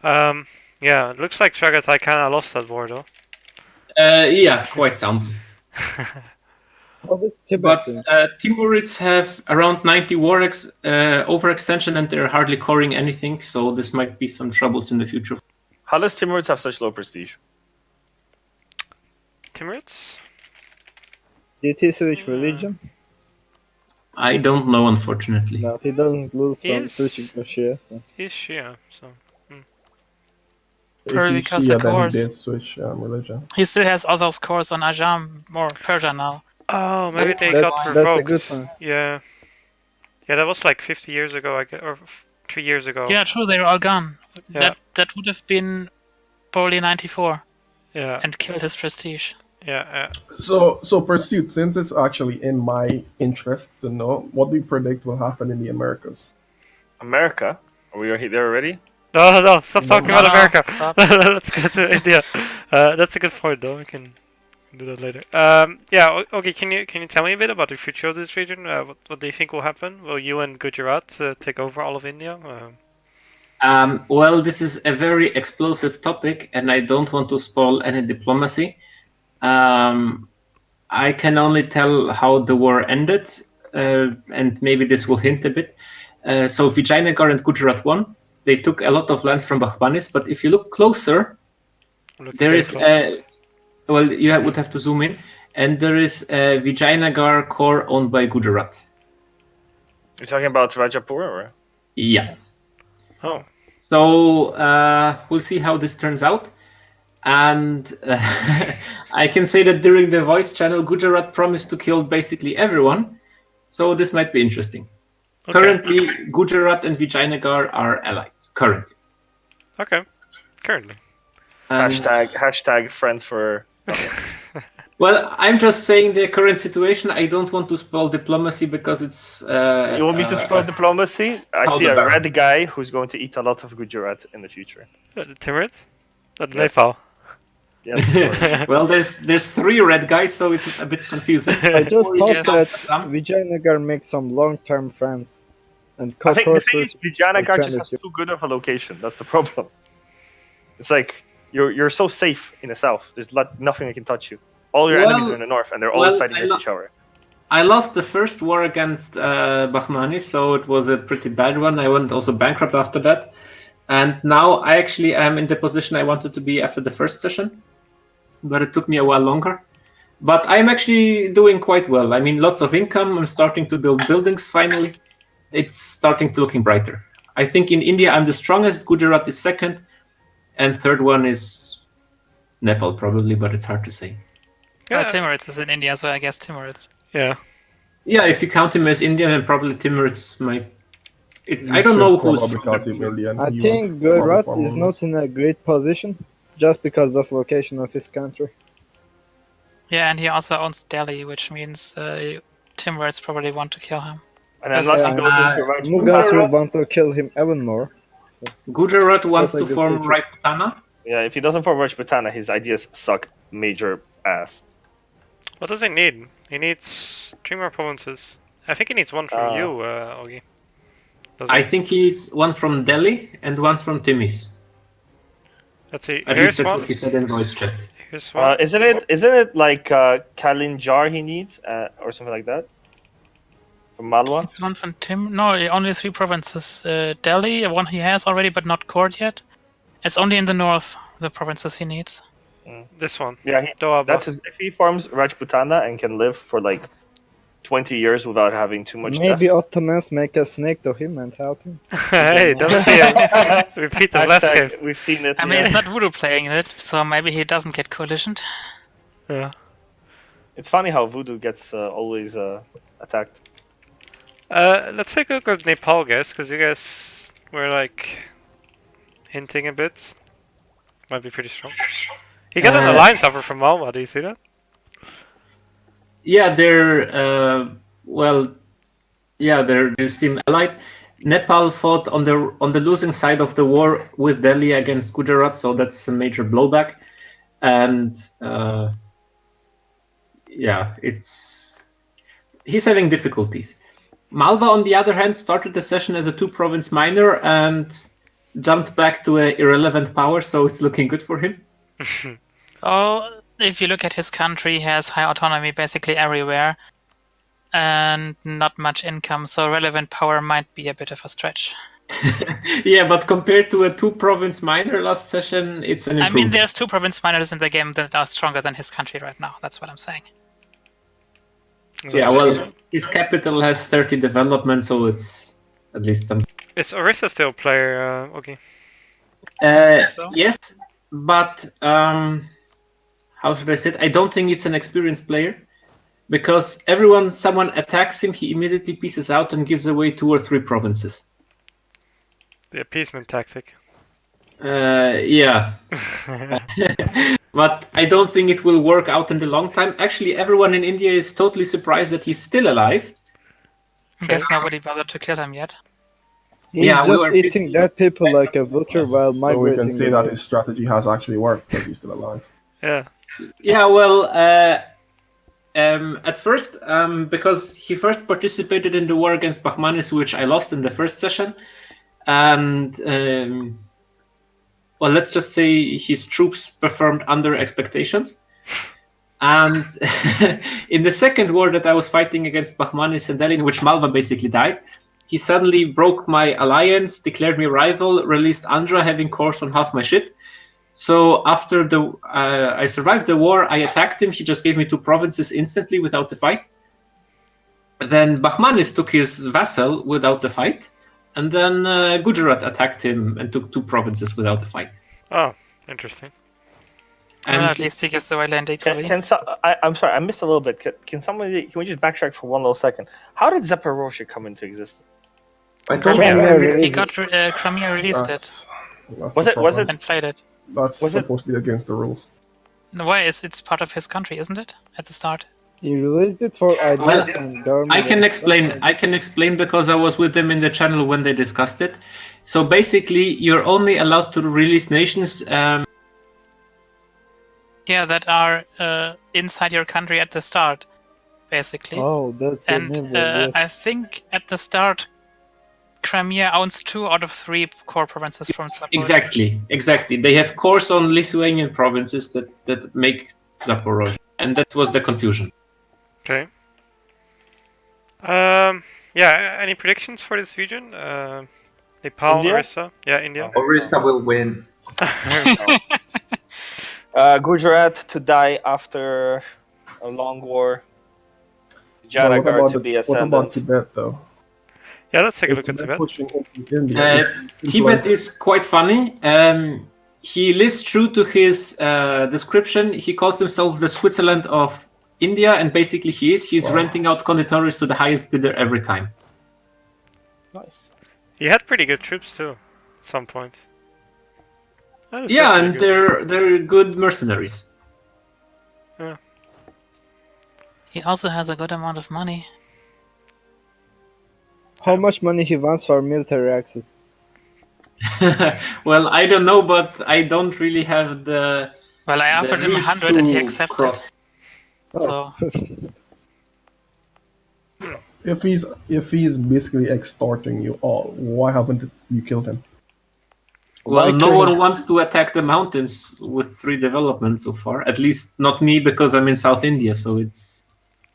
Yeah, it looks like Chagatai kind of lost that war, though. Yeah, quite soundly. What is Tibet But doing? Timurids have around 90 war overextension, and they're hardly coring anything, so this might be some troubles in the future. How does Timurids have such low prestige? Timurids? Did he switch religion? I don't know, unfortunately. No, he doesn't lose from Yes. switching to Shia. So. He's Shia, so... If Probably you because see the it, then he cores- did switch religion. He still has all those cores on Ajam or Persia now. Oh, maybe they That's- got that's a revoked. good one. Yeah. Yeah, that was like 50 years ago, I guess, or 3 years ago. Yeah, true, they were all gone. Yeah. That would have been probably 94 Yeah, and killed his prestige. yeah. So Pursuit, since it's actually in my interest to know, what do you predict will happen in the Americas? America? Are we there already? No, stop talking No, about no, America. stop. Let's go to India. That's a good point, though. We can do that later. Yeah. Okay. Can you tell me a bit about the future of this region? What do you think will happen? Will you and Gujarat take over all of India? Well, this is a very explosive topic, and I don't want to spoil any diplomacy. I can only tell how the war ended, and maybe this will hint a bit. So Vijayanagar and Gujarat won. They took a lot of land from Bahmanis, but if you look closer, there is well, you would have to zoom in, and there is a Vijayanagar core owned by Gujarat. You're talking about Rajapur, or? Yes. Oh. So we'll see how this turns out. And I can say that during the voice channel, Gujarat promised to kill basically everyone. So this might be interesting. Okay. Currently, Gujarat and Vijayanagar are allied. Currently. Okay. Currently. And- Hashtag friends for. Well, I'm just saying the current situation. I don't want to spoil diplomacy because it's. You want me to spoil diplomacy? I how see the a bar- red guy who's going to eat a lot of Gujarat in the future. Timurids? Yes. Nepal. Yes. Well, there's 3 red guys, so it's a bit confusing. I just hope Yes. that Vijayanagar makes some long-term friends and I think the thing co-prospers is, Vijayanagar just with has too good of a location. That's the problem. It's like you're so safe in the south. There's nothing that can touch you. All your enemies are in the north, and they're always fighting against each other. I lost the first war against Bahmani, so it was a pretty bad one. I went also bankrupt after that. And now I actually am in the position I wanted to be after the first session, but it took me a while longer. But I'm actually doing quite well. I mean, lots of income. I'm starting to build buildings finally. It's starting to looking brighter. I think in India I'm the strongest. Gujarat is second. And third one is Nepal probably, but it's hard to say. Yeah. Timurids is in India, so I guess Timurids. Yeah. Yeah, if you count him as Indian, then probably Timurids might. It's You I don't should know who's probably count stronger. him Indian. I He think will Gujarat probably is form not in a great position just because of location of his country. Yeah, and he also owns Delhi, which means Timurids probably want to kill him. And unless he Yeah. goes into Rajapur, Mughals will want to kill him even more. Gujarat wants That's a to good form feature. Raiputana. yeah, if he doesn't form Rajputana, his ideas suck major ass. What does he need? He needs 3 more provinces. I think he needs one from you, Ogi. Doesn't I he? think he needs one from Delhi and one from Timis. Let's see. At Here's least that's one. what he said in voice chat. Here's one. Isn't it like Kalinjar he needs or something like that? From Malwa? It's one from Tim. No, only 3 provinces. Delhi, one he has already, but not cored yet. It's only in the north, the provinces he needs. This one. Yeah, Doaba. if he forms Rajputana and can live for like 20 years without having too much Maybe death. Ottomans make a snake to him and help him. Hey, don't see him. Repeat of last game. Hashtag, we've seen it. I mean, it's not Voodoo playing it, so maybe he doesn't get coalitioned. Yeah. It's funny how Voodoo gets always attacked. Let's take a look at Nepal, guys, because you guys were like hinting a bit. Might be pretty strong. He got an alliance offer from Malwa. Do you see that? Yeah, they're they seem allied. Nepal fought on the losing side of the war with Delhi against Gujarat, so that's a major blowback. And he's having difficulties. Malwa, on the other hand, started the session as a 2-province minor and jumped back to an irrelevant power, so it's looking good for him. Oh, if you look at his country, he has high autonomy basically everywhere and not much income, so relevant power might be a bit of a stretch. Yeah, but compared to a 2-province minor last session, it's an improvement. I mean, there's 2 province minors in the game that are stronger than his country right now. That's what I'm saying. Yeah, well, his capital has 30 development, so it's at least something. Is Orisa still a player, okay? So? Yes, but how should I say it? I don't think it's an experienced player, because someone attacks him, he immediately pieces out and gives away 2 or 3 provinces. The appeasement tactic. Yeah. But I don't think it will work out in the long time. Actually, everyone in India is totally surprised that he's still alive. I guess nobody bothered to kill him yet. He's Yeah, we just were eating dead people like a vulture while So we migrating. can say that his strategy has actually worked because he's still alive. Yeah. Yeah, well, at first, because he first participated in the war against Bahmanis, which I lost in the first session, and well, let's just say his troops performed under expectations. And in the second war that I was fighting against Bahmanis and Delhi, in which Malwa basically died, he suddenly broke my alliance, declared me rival, released Andhra, having cores on half my shit. So after I survived the war, I attacked him. He just gave me 2 provinces instantly without the fight. Then Bahmanis took his vassal without the fight. And then Gujarat attacked him and took 2 provinces without a fight. Oh, interesting. Well, And at least he gives away land equally. I'm sorry, I missed a little bit. Can we just backtrack for one little second? How did Zaporozhye come into existence? I told Crimea. you. He got Crimea released it Was it? and played it. That's was it- supposed to be against the rules. No, why? It's part of his country, isn't it? At the start. He released it for ideas Well, and government. I can explain because I was with them in the channel when they discussed it. So basically, you're only allowed to release nations. Yeah, that are inside your country at the start, basically. Oh, that's a And never, yes. I think at the start, Crimea owns 2 out of 3 core provinces from Zaporozhye. Exactly. They have cores on Lithuanian provinces that make Zaporozhye, and that was the confusion. Okay. Yeah, any predictions for this region? Nepal, India? Orissa? Yeah, India. Orisa will win. Gujarat to die after a long war. Well, Janagar to be what about ascendant. Tibet, though? Yeah, let's take a Is look at Tibet Tibet. pushing into India? Tibet is quite funny. He lives true to his description. He calls himself the Switzerland of India, and basically he is. He's Wow. renting out conditories to the highest bidder every time. Nice. He had pretty good troops too, at some point. That is Yeah, pretty and good. they're good mercenaries. He also has a good amount of money. How much money he wants for military access? Well, I don't know, but I don't really have the. Well, I offered him need 100 and he to accepted. cross. So If he's basically extorting you all, why haven't you killed him? Well, Why no couldn't- one wants to attack the mountains with 3 developments so far. At least not me, because I'm in South India, so it's.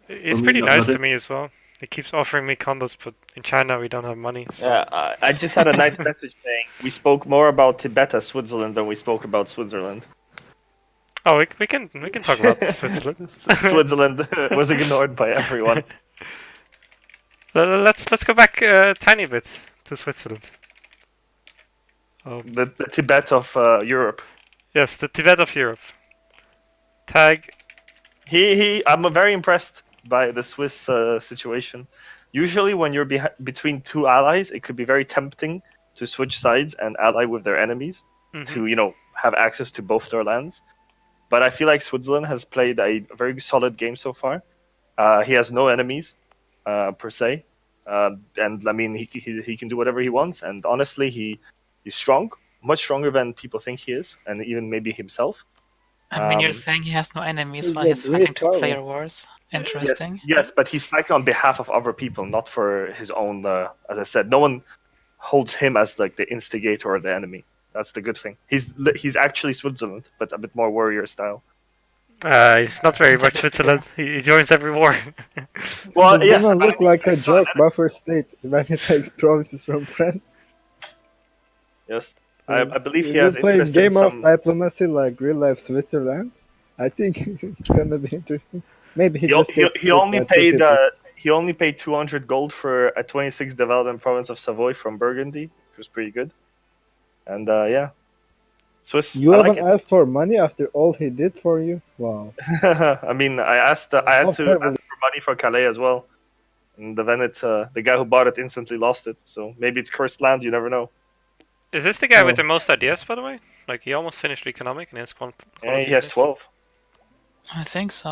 He's For me, pretty not nice worth to it. me as well. He keeps offering me condos, but in China we don't have money. So. Yeah, I just had a nice message saying we spoke more about Tibet as Switzerland than we spoke about Switzerland. Oh, we can talk about Switzerland. Switzerland was ignored by everyone. Let's go back a tiny bit to Switzerland. The Tibet of Europe. Yes, the Tibet of Europe. Tag. I'm very impressed by the Swiss situation. Usually, when you're between two allies, it could be very tempting to switch sides and ally with their enemies to, have access to both their lands. But I feel like Switzerland has played a very solid game so far. He has no enemies, per se, and I mean he can do whatever he wants. And honestly, he's strong, much stronger than people think he is, and even maybe himself. I mean, you're saying he has no enemies while he's he's fighting great power. 2-player wars. Interesting. Yes, but he's fighting on behalf of other people, not for his own. As I said, no one holds him as like the instigator or the enemy. That's the good thing. He's actually Switzerland, but a bit more warrior style. He's not very much Switzerland. He joins every war. Well, It's yes, gonna but look like a joke buffer state when he takes provinces from France. yes. I believe he We'll has play interest game in of some. diplomacy like real life Switzerland. I think it's gonna be interesting. Maybe he just gets He only like, paid ticket. he only paid 200 gold for a 26 development province of Savoy from Burgundy, which was pretty good. And yeah, Swiss. You I haven't like asked for money after all he did for you? Wow. it. I mean, I had to ask terrible. for money for Calais as well, and then the guy who bought it instantly lost it. So maybe it's cursed land. You never know. Is this the guy with Oh. the most ideas, by the way? Like, he almost finished economic and his Yeah, he has 12. I think so.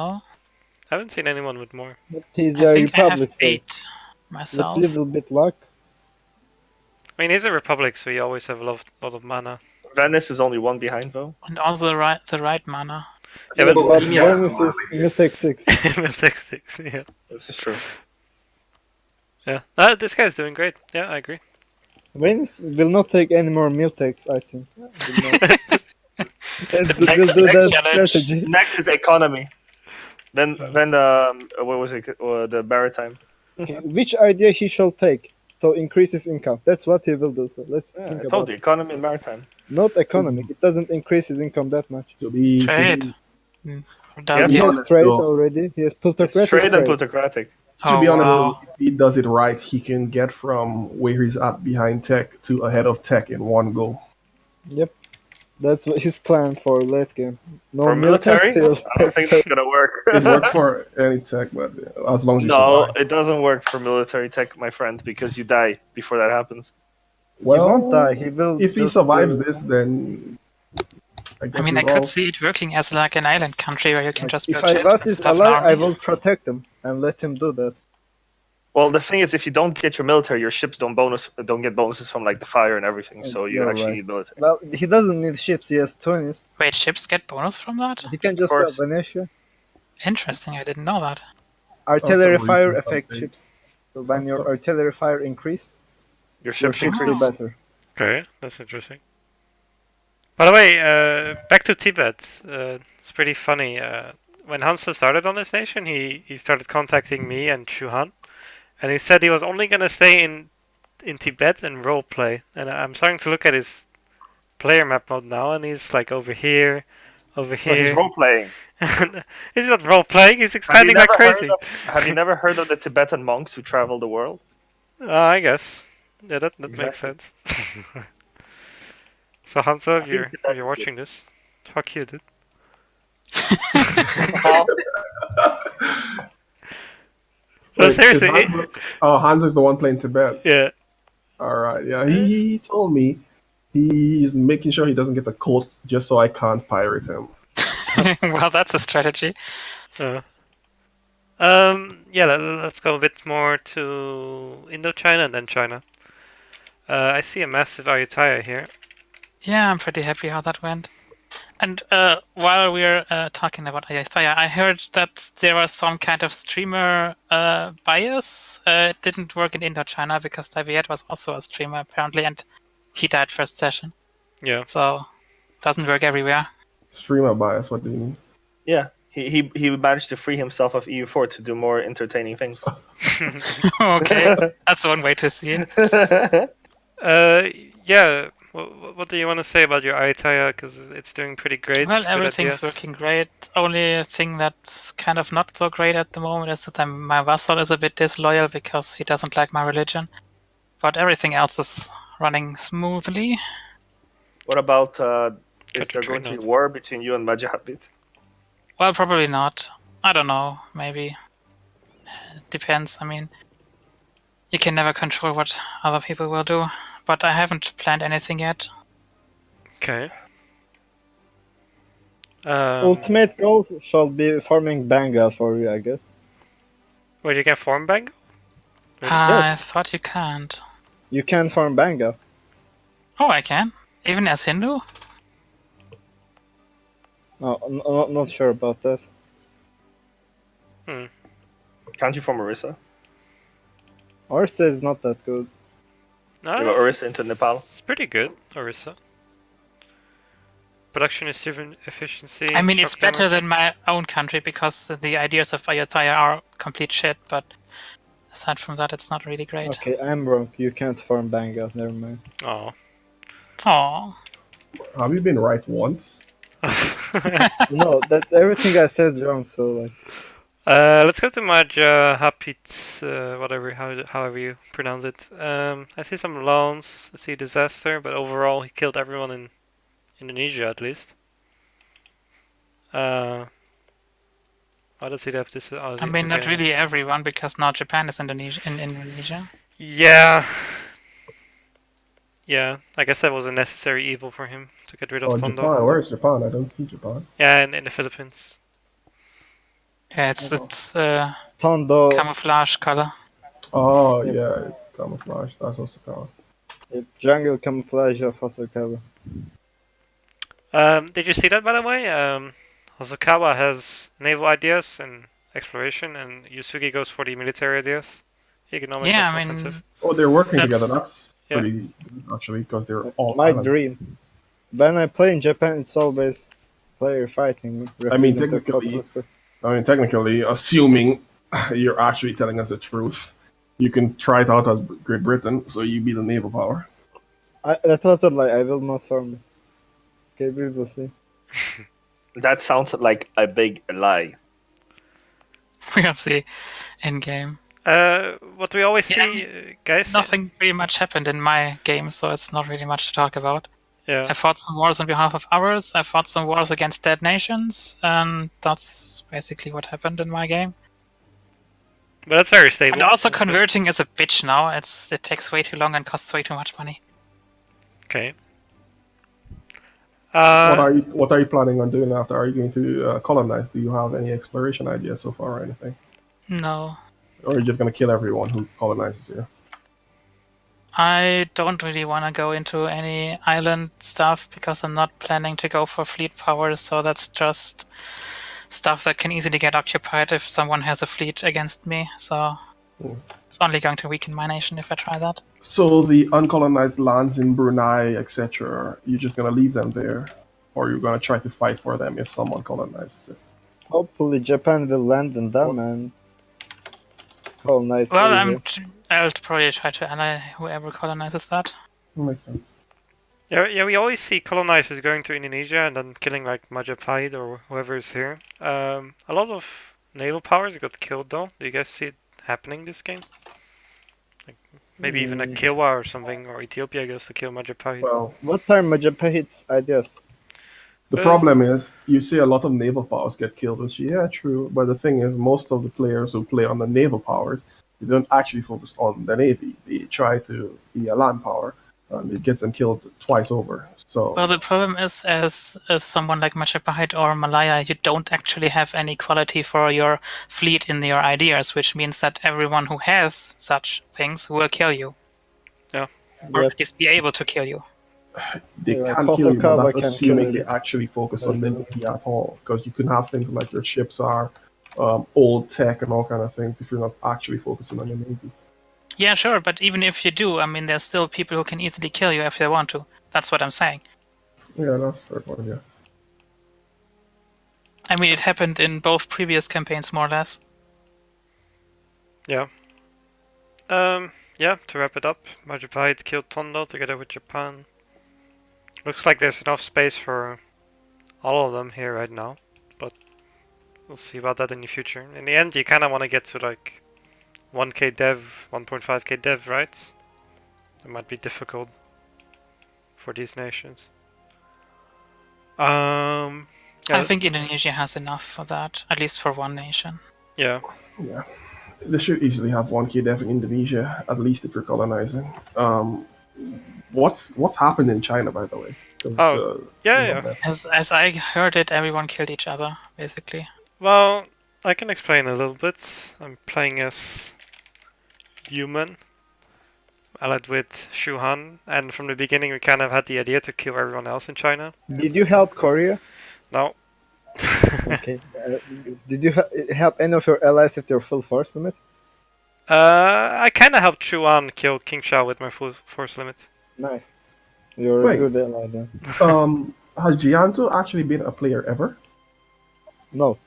I haven't seen anyone with more. But he's I a think I republic, have so 8 with myself. little bit luck. I mean, he's a republic, so you always have a lot of mana. Venice is only one behind though. And also the right mana. Yeah, but But Bohemia, Venice is Mythic 6. Six, yeah. This is true. Yeah. This guy's doing great. Yeah, I agree. Venice will not take any more meal takes, I think. Will not. And Next- we'll do next that challenge. strategy. Next is economy. Then what was it? The maritime. Which idea he shall take to increase his income? That's what he will do. So let's Yeah, think I about told you, it. economy and maritime. Not economic. It doesn't increase his income that much. To be Trade. Does He he? has honest, trade though. already. He has It's plutocratic trade and trade. plutocratic. To be honest, wow. though, if he does it right, he can get from where he's at behind tech to ahead of tech in one go. Yep. That's what his plan for late game. No For meal tax, military, he'll I don't think that's gonna work. It worked for any tech, but as long as you No, survive. it doesn't work for military tech, my friend, because you die before that happens. He won't die. Well, He will. if he just, survives this, then I guess I mean, I we'll could all- see it working as like an island country where you can just If build I ships was and his stuff. ally, an I army. will protect him and let him do that. Well, the thing is, if you don't get your military, your ships don't get bonuses from like the fire and everything. So you You're actually right. need military. Well, he doesn't need ships. He has 20s. Wait, ships get bonus from that? He can just course. sell Venetia. Interesting, I didn't know that. Artillery some fire recent affect update. ships. So when That's your some- artillery fire increase, Your your ships ships do increase. better. Okay, that's interesting. By the way, back to Tibet. It's pretty funny. When Hanzo started on this nation, he started contacting me and Chuhan, and he said he was only gonna stay in Tibet and roleplay. And I'm starting to look at his player map mode now, and he's like over here, over Well, he's here. role playing. He's not role playing. He's expanding like crazy. Have you never heard of the Tibetan monks who travel the world? I guess. Yeah, that makes Exactly. sense. So Hanzo, if think you're that's watching this, fuck you, dude. No, Wait, seriously. is Hans is the one playing Tibet. Yeah. All right, yeah. He told me he's making sure he doesn't get the coast just so I can't pirate him. Well, that's a strategy. Yeah, let's go a bit more to Indochina and then China. I see a massive Ayutthaya here. Yeah, I'm pretty happy how that went. And while we're talking about Ayutthaya, I heard that there was some kind of streamer bias. It didn't work in Indochina because Daviet was also a streamer apparently, and he died first session. Yeah. So doesn't work everywhere. Streamer bias, what do you mean? Yeah, he managed to free himself of EU4 to do more entertaining things. Okay, that's one way to see it. Yeah, What do you want to say about your Ayutthaya? Because it's doing pretty great. Well, good everything's ideas. working great. Only thing that's kind of not so great at the moment is that my vassal is a bit disloyal because he doesn't like my religion. But everything else is running smoothly. What about is Got there to going to train be on. war between you and Majapahit? Well, probably not. I don't know. Maybe. Depends. I mean, you can never control what other people will do. But I haven't planned anything yet. Okay. Ultimate goal shall be farming Bengal for you, I guess. Wait, you can farm Bengal? Really? I Yes. thought you can't. You can farm Bengal. Oh, I can? Even as Hindu? Oh, not sure about that. Can't you farm Orissa? Orisa is not that good. No, You know, Orissa into Nepal. It's pretty good, Orissa. Production is efficiency. I mean, shock it's better damage. than my own country because the ideas of Ayutthaya are complete shit, but aside from that, it's not really great. Okay, I'm wrong. You can't farm Bengal. Never mind. Oh. Aww. Have you been right once? No, that's everything I said is wrong. So like, Let's go to Maja Hapit, however you pronounce it. I see some loans, I see disaster, but overall he killed everyone in Indonesia at least. Why does he have this? I mean, not really everyone, because now Japan is in Indonesia. Yeah. Yeah, I guess that was a necessary evil for him to get rid of Oh, Tondo. Japan. Where is Japan? I don't see Japan. Yeah, in the Philippines. Yeah, it's Tondo. camouflage color. Oh, Yep. yeah, it's camouflage. That's also cool. Jungle camouflage of Hosokawa. Did you see that, by the way? Hosokawa has naval ideas and exploration, and Yusugi goes for the military ideas. Economic Yeah, and I mean, offensive. Oh, they're working That's- together. That's Yeah. pretty good, actually, because they're all My island. dream. When I play in Japan, it's always player fighting. I mean, refusing to technically, cooperate. assuming you're actually telling us the truth, you can try it out as Great Britain, so you be the naval power. That was a lie. I will not farm it. Okay, we will see. That sounds like a big lie. we'll see in game. What we always Yeah. see, guys. Nothing really much happened in my game, so it's not really much to talk about. Yeah. I fought some wars on behalf of ours, I fought some wars against dead nations, and that's basically what happened in my game. But that's very stable. And also That's good. converting is a bitch now. It takes way too long and costs way too much money. Okay. What are you planning on doing after? Are you going to colonize? Do you have any exploration ideas so far or anything? No. Or are you just going to kill everyone who colonizes you? I don't really want to go into any island stuff because I'm not planning to go for fleet power, so that's just stuff that can easily get occupied if someone has a fleet against me, so it's only going to weaken my nation if I try that. So the uncolonized lands in Brunei, etc., you're just going to leave them there? Or you're going to try to fight for them if someone colonizes it? Hopefully, Japan will land on them and colonize. Well, Asia. I'll probably try to ally whoever colonizes that. Makes sense. Yeah, we always see colonizers going to Indonesia and then killing like Majapahit or whoever is here. A lot of naval powers got killed though. Do you guys see it happening this game? Like maybe even a Kilwa or something, or Ethiopia goes to kill Majapahit. Well, What are Majapahit's ideas? the problem is you see a lot of naval powers get killed, which, yeah, true. But the thing is, most of the players who play on the naval powers, they don't actually focus on the navy. They try to be a land power, and it gets them killed twice over. So Well, the problem is, as someone like Majapahit or Malaya, you don't actually have any quality for your fleet in your ideas, which means that everyone who has such things will kill you. Yeah. Or Yep. at least be able to kill you. they Yeah, can't kill you, but Hosokawa that's can assuming kill they you. actually focus on the navy at all. Because you can have things like your ships are old tech and all kind of things if you're not actually focusing on your navy. Yeah, sure, but even if you do, I mean, there's still people who can easily kill you if they want to. That's what I'm saying. Yeah, that's a fair point, yeah. I mean, it happened in both previous campaigns, more or less. Yeah. Yeah, to wrap it up, Majapahit killed Tondo together with Japan. Looks like there's enough space for all of them here right now, but we'll see about that in the future. In the end, you kind of want to get to like 1k dev, 1.5k dev, right? It might be difficult for these nations. I think Indonesia has enough for that, at least for one nation. Yeah. Yeah. They should easily have 1k dev in Indonesia, at least if you're colonizing. What's happened in China, by the way? Yeah. As I heard it, everyone killed each other, basically. Well, I can explain a little bit. I'm playing as human, allied with Shu Han, and from the beginning we kind of had the idea to kill everyone else in China. Did you help Korea? No. Okay. Did you help any of your allies with your full force limit? I kind of helped Shu Han kill King Shao with my full force limit. Nice. You're a good ally then. Has Jianzhou actually been a player ever? No.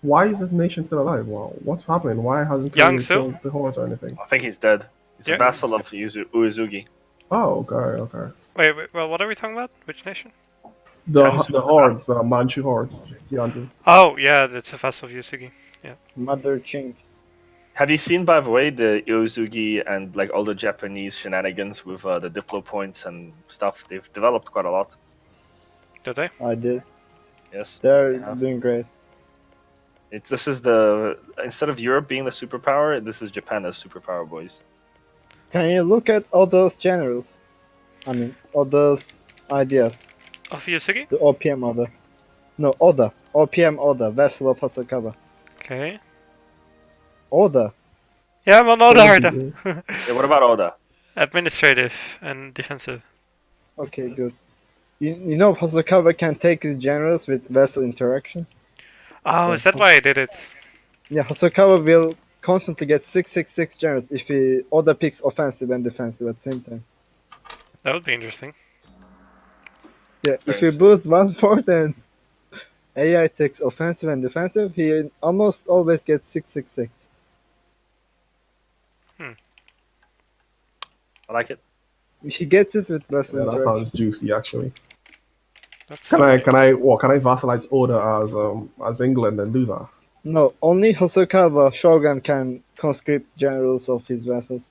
Why is this nation still alive? Well, what's happening? Why hasn't Korea killed the horse or anything? I think he's dead. He's a vassal of Uesugi. Oh, okay. Wait, well, what are we talking about? Which nation? The hordes, Manchu hordes, Jianzhou. Oh, yeah, that's a vassal of Uesugi. Yeah. Mother Ching. Have you seen, by the way, the Uesugi and like all the Japanese shenanigans with the Diplo points and stuff? They've developed quite a lot. Did they? I did. Yes. They're doing great. This is instead of Europe being the superpower, this is Japan as superpower, boys. Can you look at all those generals? I mean, all those ideas. Of Uesugi? The OPM Oda. No, Oda. OPM Oda, vessel of Hosokawa. Okay. Oda. Yeah, I'm on Oda right now. Yeah, what about Oda? Administrative and defensive. Okay, good. You know Hosokawa can take his generals with vessel interaction? Oh, is that why I did it? Yeah, Hosokawa will constantly get 666 generals if Oda picks offensive and defensive at the same time. That would be interesting. Yeah, if you boost 1/4 and AI takes offensive and defensive, he almost always gets 666. I like it. He gets it with vessel Yeah, that interaction. sounds juicy, actually. That's Can I vassalize Oda as England and do that? No, only Hosokawa Shogun can conscript generals of his vessels.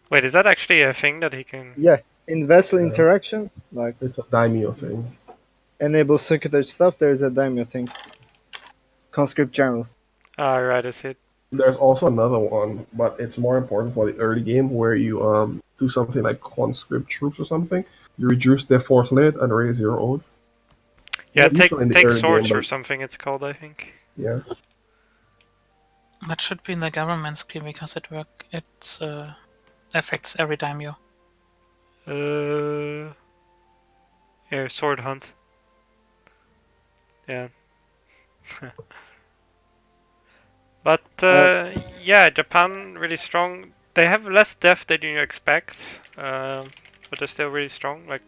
Wait, is that actually a thing that he can? Yeah, in vessel interaction, like It's a daimyo thing. enable secretary stuff, there is a daimyo thing. Conscript general. Ah, right, I see it. There's also another one, but it's more important for the early game where you do something like conscript troops or something. You reduce their force limit and raise your oath. Yeah, It's take useful in the take early swords game, or but- something. It's called, I think. Yeah. That should be in the government screen because it affects every daimyo. Here, sword hunt. Yeah. But yeah, Japan really strong. They have less depth than you expect, but they're still really strong. Like,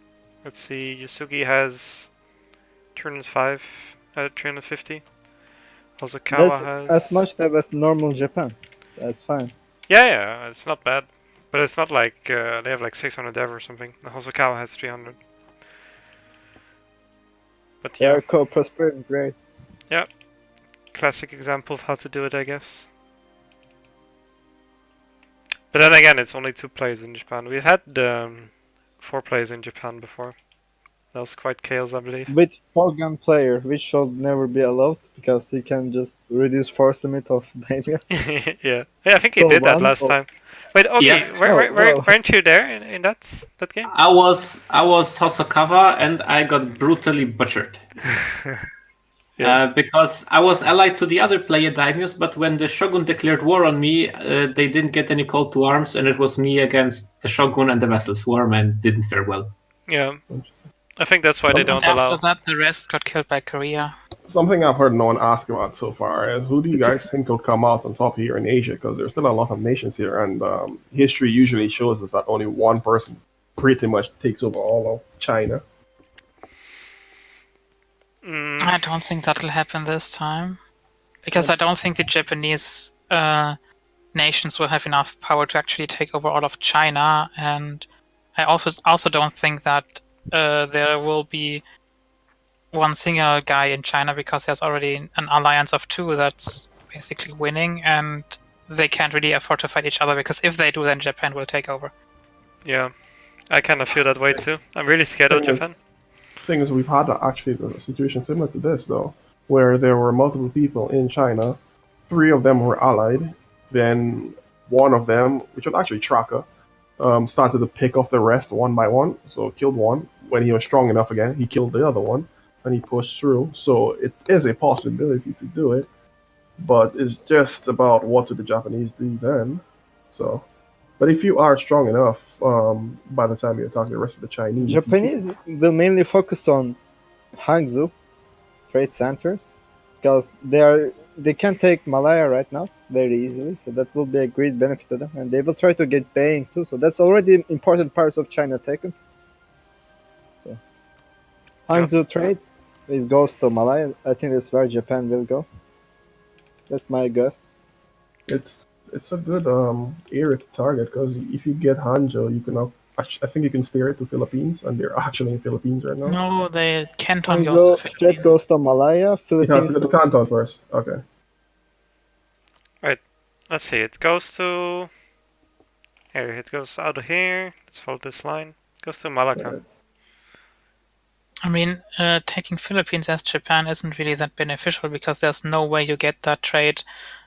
let's see, Uesugi has 305, 350. Hosokawa That's has as much as normal Japan. That's fine. Yeah, it's not bad, but it's not like they have like 600 dev or something. The Hosokawa has 300. But They yeah, are co-prospering great. yeah, classic example of how to do it, I guess. But then again, it's only 2 players in Japan. We've had 4 players in Japan before. That was quite chaos, I believe. With Shogun player, which should never be allowed because he can just reduce force limit of daimyo. Yeah, I think he So did that one last of- time. Wait, Ogi, Yeah. weren't you there in that game? I was Hosokawa and I got brutally butchered. Because I was allied to the other player daimyos, but when the shogun declared war on me, they didn't get any call to arms, and it was me against the shogun and the vessel swarm, and didn't fare well. Yeah, I think that's why they don't After allow. that, the rest got killed by Korea. Something I've heard no one ask about so far is who do you guys think will come out on top here in Asia? Because there's still a lot of nations here, and history usually shows us that only one person pretty much takes over all of China. I don't think that'll happen this time. Because I don't think the Japanese nations will have enough power to actually take over all of China, and I also don't think that there will be one single guy in China because there's already an alliance of two that's basically winning, and they can't really afford to fight each other because if they do, then Japan will take over. Yeah, I kind of feel that way too. I'm really scared of Japan. Thing is, we've had actually a situation similar to this though, where there were multiple people in China. 3 of them were allied. Then one of them, which was actually Tracker, started to pick off the rest one by one. So killed one. When he was strong enough again, he killed the other one, and he pushed through. So it is a possibility to do it, but it's just about what do the Japanese do then. So, but if you are strong enough, by the time you attack the rest of the Chinese, Japanese will mainly focus on Hangzhou trade centers because they can take Malaya right now very easily, so that will be a great benefit to them, and they will try to get Beijing too. So that's already important parts of China taken. So Hangzhou trade goes to Malaya. I think that's where Japan will go. That's my guess. It's a good area to target because if you get Hangzhou, you can I think you can steer it to Philippines, and they're actually in Philippines right now. No, the Canton goes to Straight Philippines. goes to Malaya. It has Philippines. to go to Canton first. Okay. Right. Let's see. It goes to here. It goes out of here. Let's follow this line. It goes to Malacca. Right. I mean, taking Philippines as Japan isn't really that beneficial because there's no way you get that trade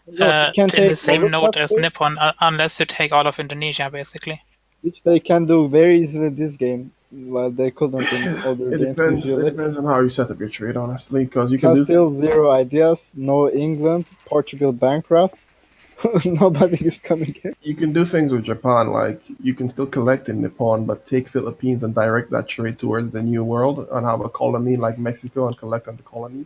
No, you can in take the same node Vladivostok as too, Nippon unless you take all of Indonesia, basically. which they can do very easily this game, while they couldn't in other It games depends. It usually. depends on how you set up your trade, honestly, because you can do. Still zero ideas. No England. Portugal bankrupt. Nobody is coming here. You can do things with Japan, like you can still collect in Nippon, but take Philippines and direct that trade towards the New World and have a colony like Mexico and collect on the colony.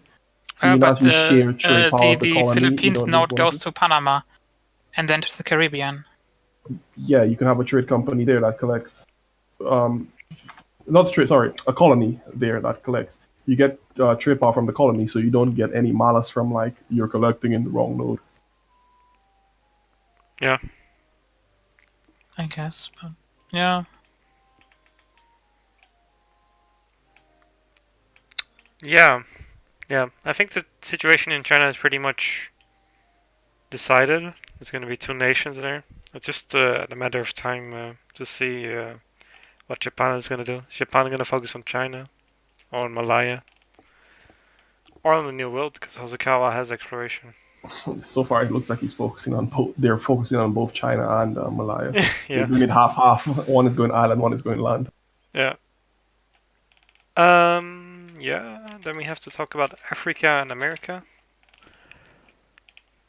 So you not But use sheer trade power of the colony. Philippines you don't node use goes to Panama and then to the Caribbean. Yeah, you can have a trade company there that collects. Not trade, sorry, a colony there that collects. You get trade power from the colony, so you don't get any malice from like you're collecting in the wrong node. Yeah. I guess. But yeah. Yeah. Yeah. I think the situation in China is pretty much decided. There's going to be 2 nations there. It's just a matter of time to see what Japan is going to do. Is Japan going to focus on China or on Malaya or on the New World because Hosokawa has exploration. So far, it looks like he's focusing on both. They're focusing on both China and Malaya. Yeah. They're doing it half-half. One is going island, one is going land. Yeah. Yeah. Then we have to talk about Africa and America.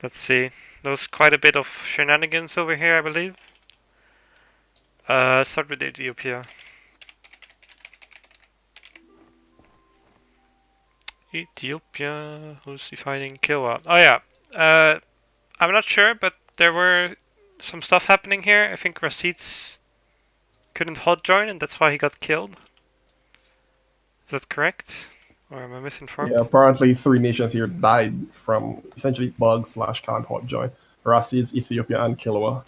Let's see. There's quite a bit of shenanigans over here, I believe. Start with Ethiopia. Ethiopia. Who's he fighting? Kilwa. Oh yeah. I'm not sure, but there were some stuff happening here. I think Receipts couldn't hot join, and that's why he got killed. Is that correct? Or am I misinformed? Yeah, apparently 3 nations here died from essentially bugs / can't hot join. Rasids, Ethiopia, and Kilwa.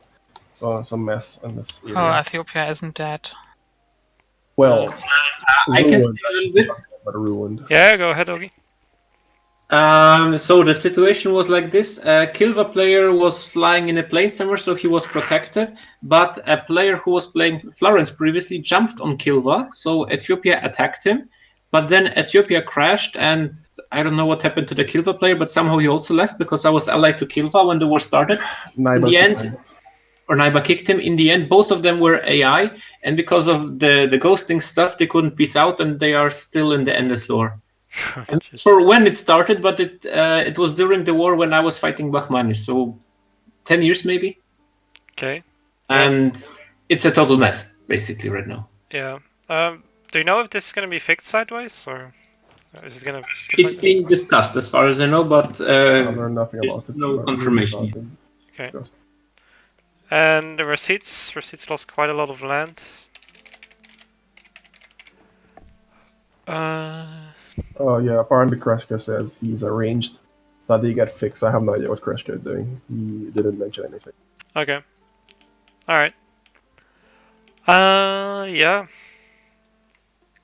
So it's a mess in this area. Oh, Ethiopia isn't dead. Well, I can ruined, say a little bit. but ruined. Yeah, go ahead, Ogi. So the situation was like this. Kilva player was flying in a plane somewhere, so he was protected. But a player who was playing Florence previously jumped on Kilva, so Ethiopia attacked him. But then Ethiopia crashed, and I don't know what happened to the Kilva player, but somehow he also left because I was allied to Kilva when the war started. In the end, or Naiba kicked him. In the end, both of them were AI, and because of the ghosting stuff, they couldn't peace out, and they are still in the endless lore. I'm not sure when it started, but it was during the war when I was fighting Bahmanis, so 10 years maybe. Okay. And it's a total mess, basically, right now. Yeah. Do you know if this is going to be fixed sideways, or is it going to... It's being discussed, as far as I know, but I learned nothing about it. no confirmation yet. Okay. And the Receipts lost quite a lot of land. Oh yeah, apparently Kreshka says he's arranged that they get fixed. I have no idea what Kreshka is doing. He didn't mention anything. Okay. Alright. Yeah.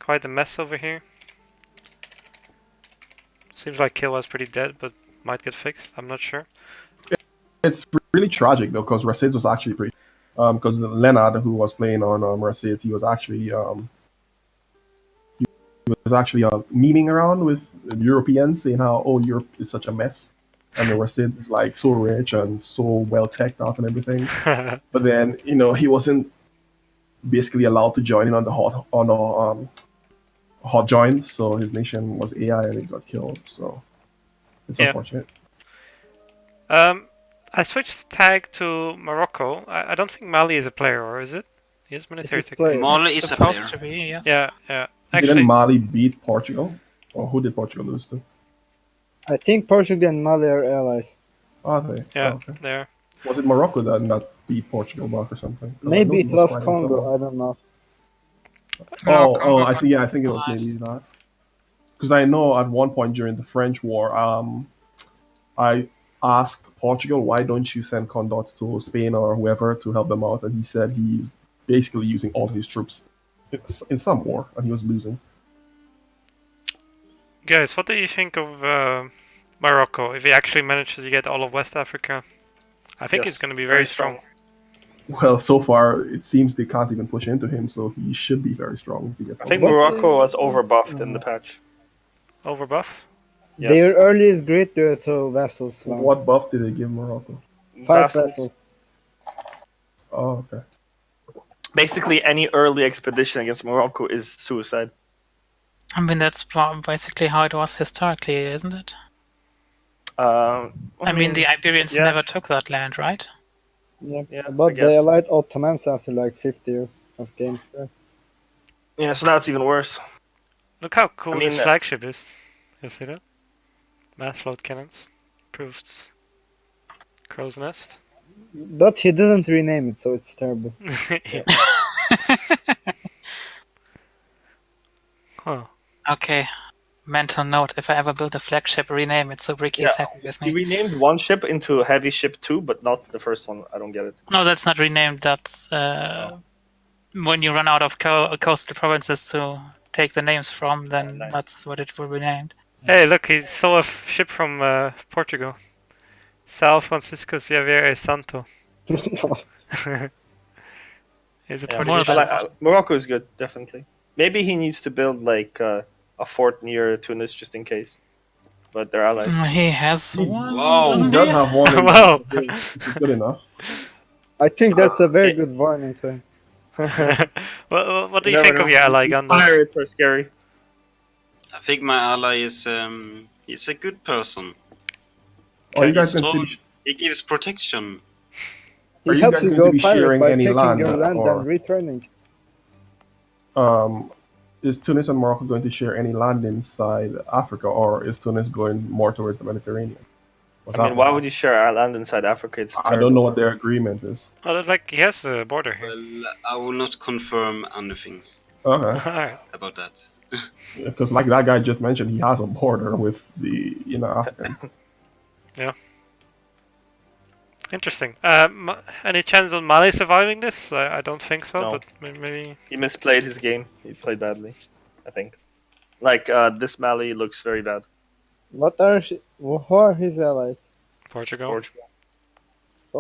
quite a mess over here. Seems like Kill was pretty dead, but might get fixed. I'm not sure. It's really tragic though, because Rasids was actually pretty. Because Leonard, who was playing on Rasids, he was actually memeing around with Europeans, saying how Europe is such a mess, and the Rasids is like so rich and so well teched out and everything. But then he wasn't basically allowed to join in on the hot join, so his nation was AI and he got killed. So it's unfortunate. I switched tag to Morocco. I don't think Mali is a player, or is it? He is military technically. Mali is a player. Supposed to be, yes. Yeah. Didn't Mali beat Portugal? Or who did Portugal lose to? I think Portugal and Mali are allies. Are they? Yeah, Oh, okay. they are. Was it Morocco that beat Portugal back or something? Maybe it was Congo. I don't know. I think it was maybe that. Because I know at one point during the French War, I asked Portugal, why don't you send condots to Spain or whoever to help them out? And he said he's basically using all his troops in some war, and he was losing. Guys, what do you think of Morocco? If he actually manages to get all of West Africa, I think he's going to be very strong. Well, so far it seems they can't even push into him, so he should be very strong if he gets. I think Morocco was overbuffed in the patch. Overbuff? Yes. Their earliest great due to vessels. What buff did they give Morocco? 5 vessels. Oh, okay. Basically, any early expedition against Morocco is suicide. I mean, that's basically how it was historically, isn't it? I mean, the Iberians never took that land, right? Yeah, but the Allied Ottomans after like 50 years of games there. Yeah, so now it's even worse. Look how cool this flagship is. You see that? Mass load cannons. Proofs. Crow's Nest. But he didn't rename it, so it's terrible. Huh. Okay. Mental note, if I ever build a flagship, rename it so Ricky is happy with me. He renamed one ship into Heavy Ship 2, but not the first one. I don't get it. No, that's not renamed. That's when you run out of coastal provinces to take the names from, then that's what it will be named. Hey, look, he saw a ship from Portugal. São Francisco Xavier e Santo. Morocco is good, definitely. Maybe he needs to build like a fort near Tunis just in case. But they're allies. He has one. Wow, he does have one. Wow. It's good enough. I think that's a very good warning to him. What do you think of your ally, Gandalf? Pirates are scary. I think my ally is he's a good person. You guys He's going strong. to He gives protection. Are He you helps guys you going go to be pirate sharing by any taking land, your land or and returning. Is Tunis and Morocco going to share any land inside Africa, or is Tunis going more towards the Mediterranean? Why would you share our land inside Africa? I don't know what their agreement is. Oh, like he has a border here. Well, I will not confirm anything Okay. about that. Because like that guy just mentioned, he has a border with the Africans. Yeah. Interesting. Any chance on Mali surviving this? I don't think so, No. but maybe... He misplayed his game. He played badly, I think. Like, this Mali looks very bad. Who are his allies? Portugal.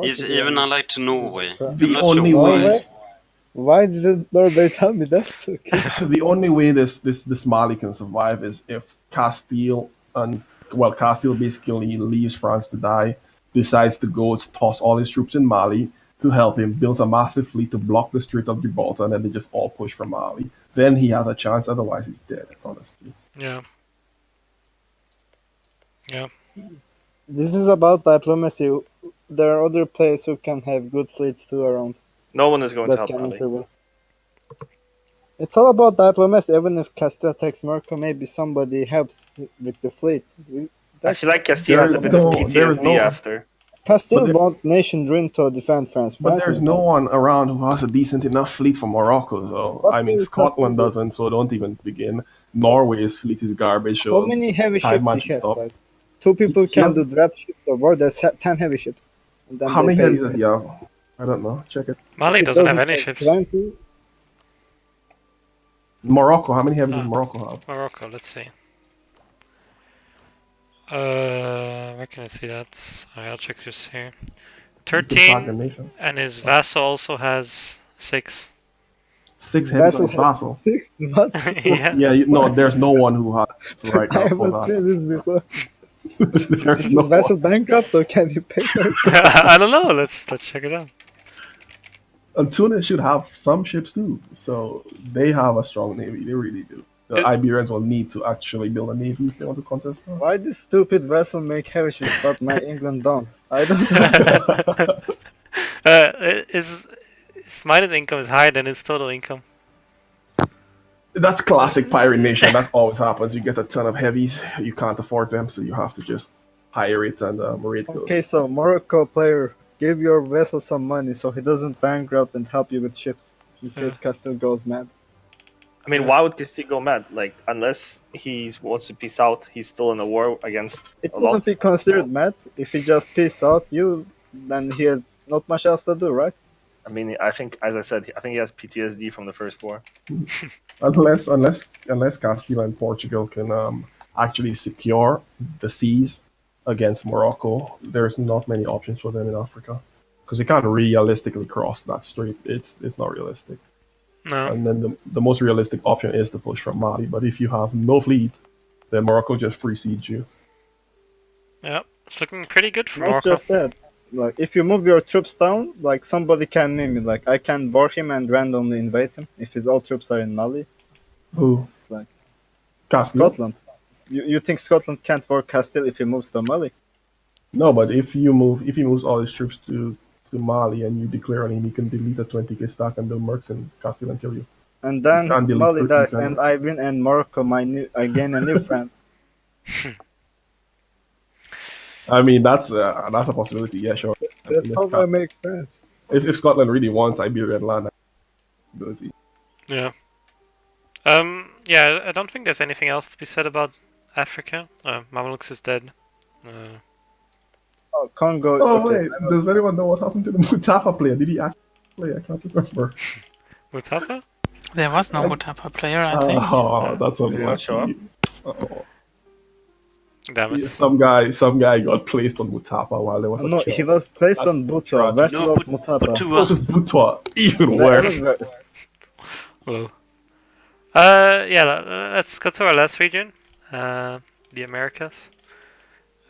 He's even allied to Norway. The only way... Why didn't Norway tell me that? Okay. The only way this Mali can survive is if Castile basically leaves France to die, decides to go toss all his troops in Mali to help him, builds a massive fleet to block the Strait of Gibraltar, and then they just all push for Mali. Then he has a chance, otherwise he's dead, honestly. Yeah. Yeah. This is about diplomacy. There are other players who can have good fleets too around. No one is going to help Mali. Intervene. It's all about diplomacy. Even if Castile takes Morocco, maybe somebody helps with the fleet. I feel like Castile has a bit of PTSD after. Castile want nation dream to defend France. But there's no one around who has a decent enough fleet for Morocco, though. Scotland doesn't, so don't even begin. Norway's fleet is garbage. How many heavy ships he has? Like, 2 people can do draft ships of war. There's 10 heavy ships. How many heavy does he have? I don't know. Check it. Mali doesn't have any ships. Morocco. How many heavies does Morocco have? Morocco, let's see. Where can I see that? Alright, I'll check this here. Pagan 13, nation. and his vassal also has 6. 6 heavies on Vassal his vassal. Six? What? Yeah. Yeah, no, there's no one who has right I now for haven't seen this before. that. There's Is no this vessel one. bankrupt or can you pay for it? I don't know. Let's check it out. And Tunis should have some ships too, so they have a strong navy. They really do. The It- Iberians will need to actually build a navy if they want to contest that. Why this stupid vessel make heavy ships but my England don't? I don't know. His minus income is higher than his total income. That's classic pirate nation. That always happens. You get a ton of heavies, you can't afford them, so you have to just hire it and rate goes. Okay, so Morocco player, give your vessel some money so he doesn't bankrupt and help you with ships in case Castile goes mad. I mean, why would Castile go mad? Like, unless he wants to peace out, he's still in a war against It a lot. wouldn't be considered mad if he just peace out you, then he has not much else to do, right? I mean, I think, as I said, I think he has PTSD from the first war. Unless Castile and Portugal can actually secure the seas against Morocco, there's not many options for them in Africa because they can't realistically cross that strait. It's not realistic. No. And then the most realistic option is to push from Mali. But if you have no fleet, then Morocco just free siege you. Yeah, it's looking pretty good for Not Morocco. just that. Like, if you move your troops down, like, somebody can name it. Like, I can board him and randomly invade him if his all troops are in Mali. Who? Like, Castile? Scotland. You think Scotland can't war Castile if he moves to Mali? No, but if he moves all his troops to Mali and you declare on him, he can delete a 20k stack and build mercs in Castile and kill you. And then can't delete Mali you dies, can- and I win, and Morocco, I gain a new friend. I mean, that's a possibility. Yeah, sure. That's how I make friends. If Scotland really wants Iberian land, ability. Yeah. Yeah, I don't think there's anything else to be said about Africa. Mamluks is dead. Oh, Congo. Oh okay. wait, does anyone know what happened to the Mutafa player? Did he actually play? I can't remember. Mutapa? There was no Mutapa player, I think. Oh, that's Did he not show up? unlucky. Oh. Damn it. Some guy got placed on Mutapa while there was a No, chill. he was placed That's on Butwa, tragic. vessel No, of Mutapa. It Butua. was Butwa, even That worse. was Hello. Yeah, let's go to our last region. The Americas.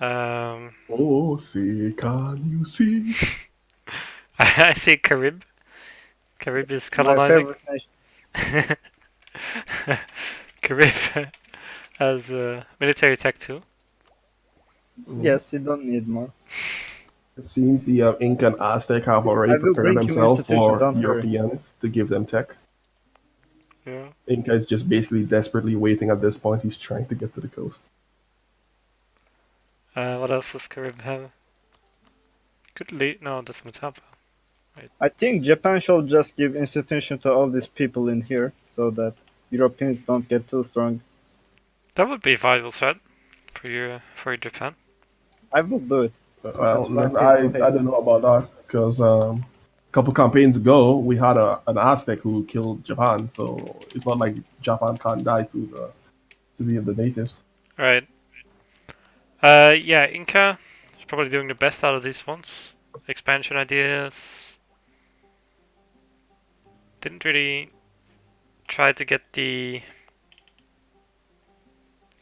Oh, see, can you see? I see Carib. Carib is my colonizing. favorite nation. Carib has military tech too. Yes, you don't need more. It seems the Inca and Aztec have already I will prepared bring you themselves institution, for don't worry. Europeans to give them tech. Yeah. Inca is just basically desperately waiting at this point. He's trying to get to the coast. What else does Carib have? Could lead. No, that's Mutapa. I think Japan should just give institution to all these people in here so that Europeans don't get too strong. That would be a viable threat for Japan. I will do it. Well, I don't know about that because a couple campaigns ago we had an Aztec who killed Japan, so it's not like Japan can't die to the natives. Right. Yeah, Inca is probably doing the best out of these ones. Expansion ideas. Didn't really try to get the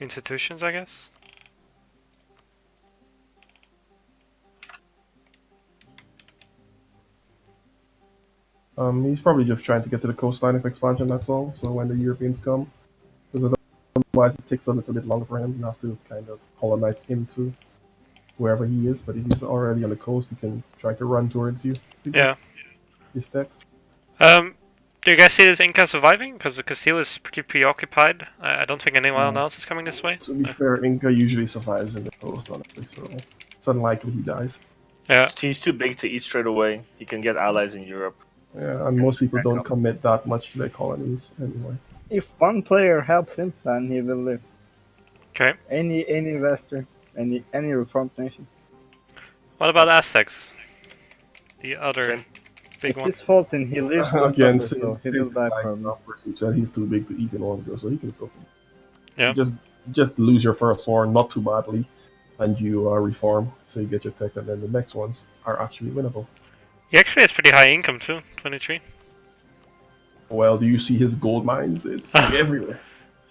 institutions, I guess. He's probably just trying to get to the coastline of expansion, that's all. So when the Europeans come, because otherwise it takes a little bit longer for him. You have to kind of colonize him to wherever he is. But if he's already on the coast, he can try to run towards you. Yeah. His tech. Do you guys see this Inca surviving? Because the Castile is pretty preoccupied. I don't think anyone else is coming this way. To be fair, Inca usually survives in the coast, honestly, so it's unlikely he dies. Yeah. He's too big to eat straight away. He can get allies in Europe. Yeah, and most people don't commit that much to their colonies anyway. If one player helps him, then he will live. Okay. Any investor, any reformed nation. What about Aztecs? The other. Same. big It's one. his fault and he lives to Again, suffer, so he same will die like probably. Pursuit said, he's too big to eat in one go, so he can still. Yeah. Just lose your first war not too badly, and you reform, so you get your tech, and then the next ones are actually winnable. He actually has pretty high income too, 23. Well, do you see his gold mines? It's like everywhere.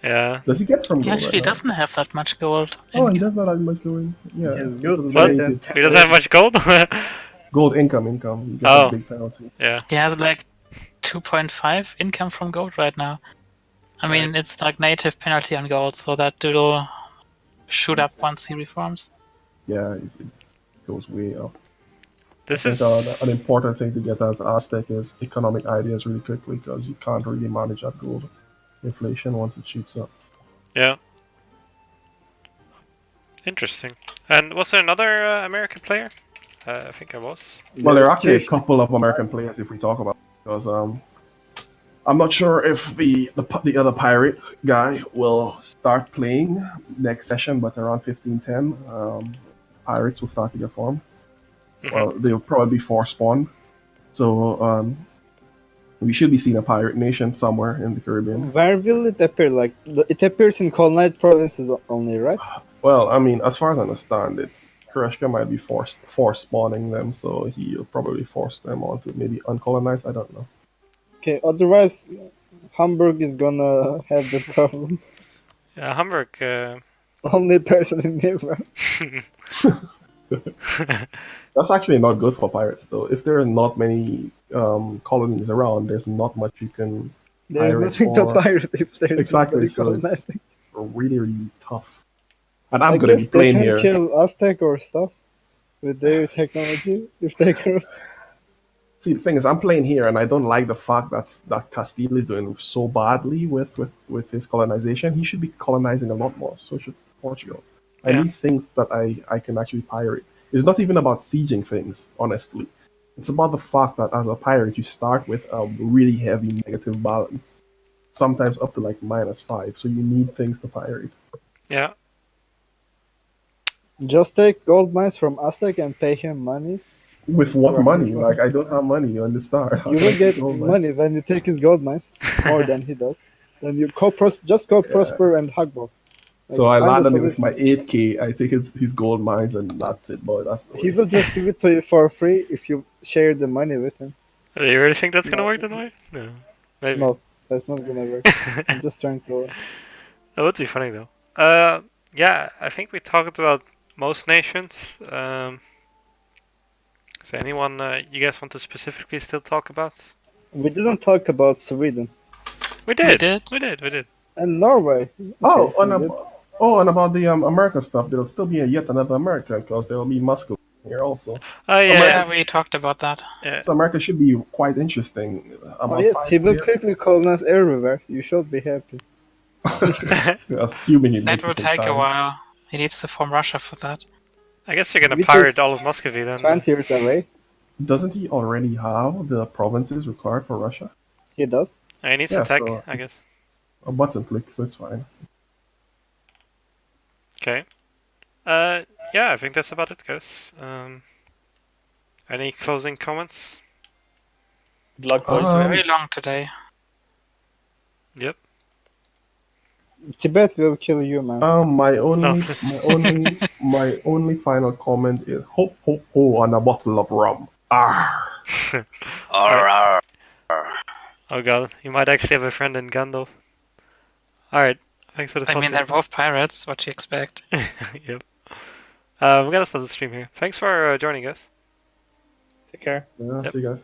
Yeah. Does he get from He gold actually right now? doesn't have that much gold. Oh, he does not have much going. Yeah, He's because good of What? with the He doesn't have much gold? gold income. You get Oh. a big penalty. Yeah. He has like 2.5 income from gold right now. I mean, it's like native penalty on gold, so that will shoot up once he reforms. Yeah, it goes way up. This I is think an important thing to get as Aztec is economic ideas really quickly, because you can't really manage that gold inflation once it shoots up. yeah. Interesting. And was there another American player? I think I was. Well, there are actually a There's- couple of American players if we talk about it, because I'm not sure if the other pirate guy will start playing next session, but around 1510, pirates will start to get formed. Mhm. Well, they'll probably be force spawned, so we should be seeing a pirate nation somewhere in the Caribbean. Where will it appear? Like it appears in colonized provinces only, right? Well, I mean, as far as I understand it, Kureshka might be force spawning them, so he'll probably force them onto maybe uncolonized. I don't know. Okay. Otherwise, Hamburg is gonna have the problem. Yeah, Hamburg. Only person in Europe. That's actually not good for pirates, though. If there are not many colonies around, there's not much you can There's pirate nothing to or- pirate if there's Exactly, nobody so it's colonizing. really, really tough. And I'm I going to guess be playing they can here. kill Aztec or stuff with their technology if they can. See, the thing is, I'm playing here, and I don't like the fact that Castile is doing so badly with his colonization. He should be colonizing a lot more. So should Portugal. I Yeah. need things that I can actually pirate. It's not even about sieging things, honestly. It's about the fact that as a pirate, you start with a really heavy negative balance, sometimes up to like -5. So you need things to pirate. Yeah. Just take gold mines from Aztec and pay him monies. With what Right. money? Like, I don't have money on the start. How You can I will get take gold mines? money when you take his gold mines more than he does. Then you just go prosper and hugbox. So I find a land on him with solution. my 8k. I take his gold mines, and that's it, boy. That's the He way. will just give it to you for free if you share the money with him. Do you really think that's gonna No. work that way? No. Maybe. No, that's not gonna work. I'm just trying to. That would be funny though. Yeah, I think we talked about most nations. Is there anyone you guys want to specifically still talk about? We didn't talk about Sweden We did. did. We did. and Norway. Oh, Okay, we did. and about the America stuff, there'll still be yet another America, because there will be Moscow here also. Oh yeah. Yeah, we talked about that. Yeah. So America should be quite interesting. Oh About yes, 5 he will years, quickly colonize everywhere. You should be happy. assuming he That makes will it in take a time. while. He needs to form Russia for that. I guess you're gonna Which pirate is all of Muscovy then. 20 years away. Doesn't he already have the provinces required for Russia? He does. He needs Yeah, a tech, so- I guess. A button click, so it's fine. Okay. Yeah, I think that's about it, guys. Any closing comments? Blog It was post. very long today. Yep. Tibet will kill you, man. My only, No. my only final comment is ho ho ho on a bottle of rum. Ah. Arr, Oh god, you might actually have a friend in Gandalf. Alright, thanks for the I mean, they're podcast. both pirates. What do you expect? Yep. We're gonna start the stream here. Thanks for joining us. Take care. Yeah, Yep. see you guys.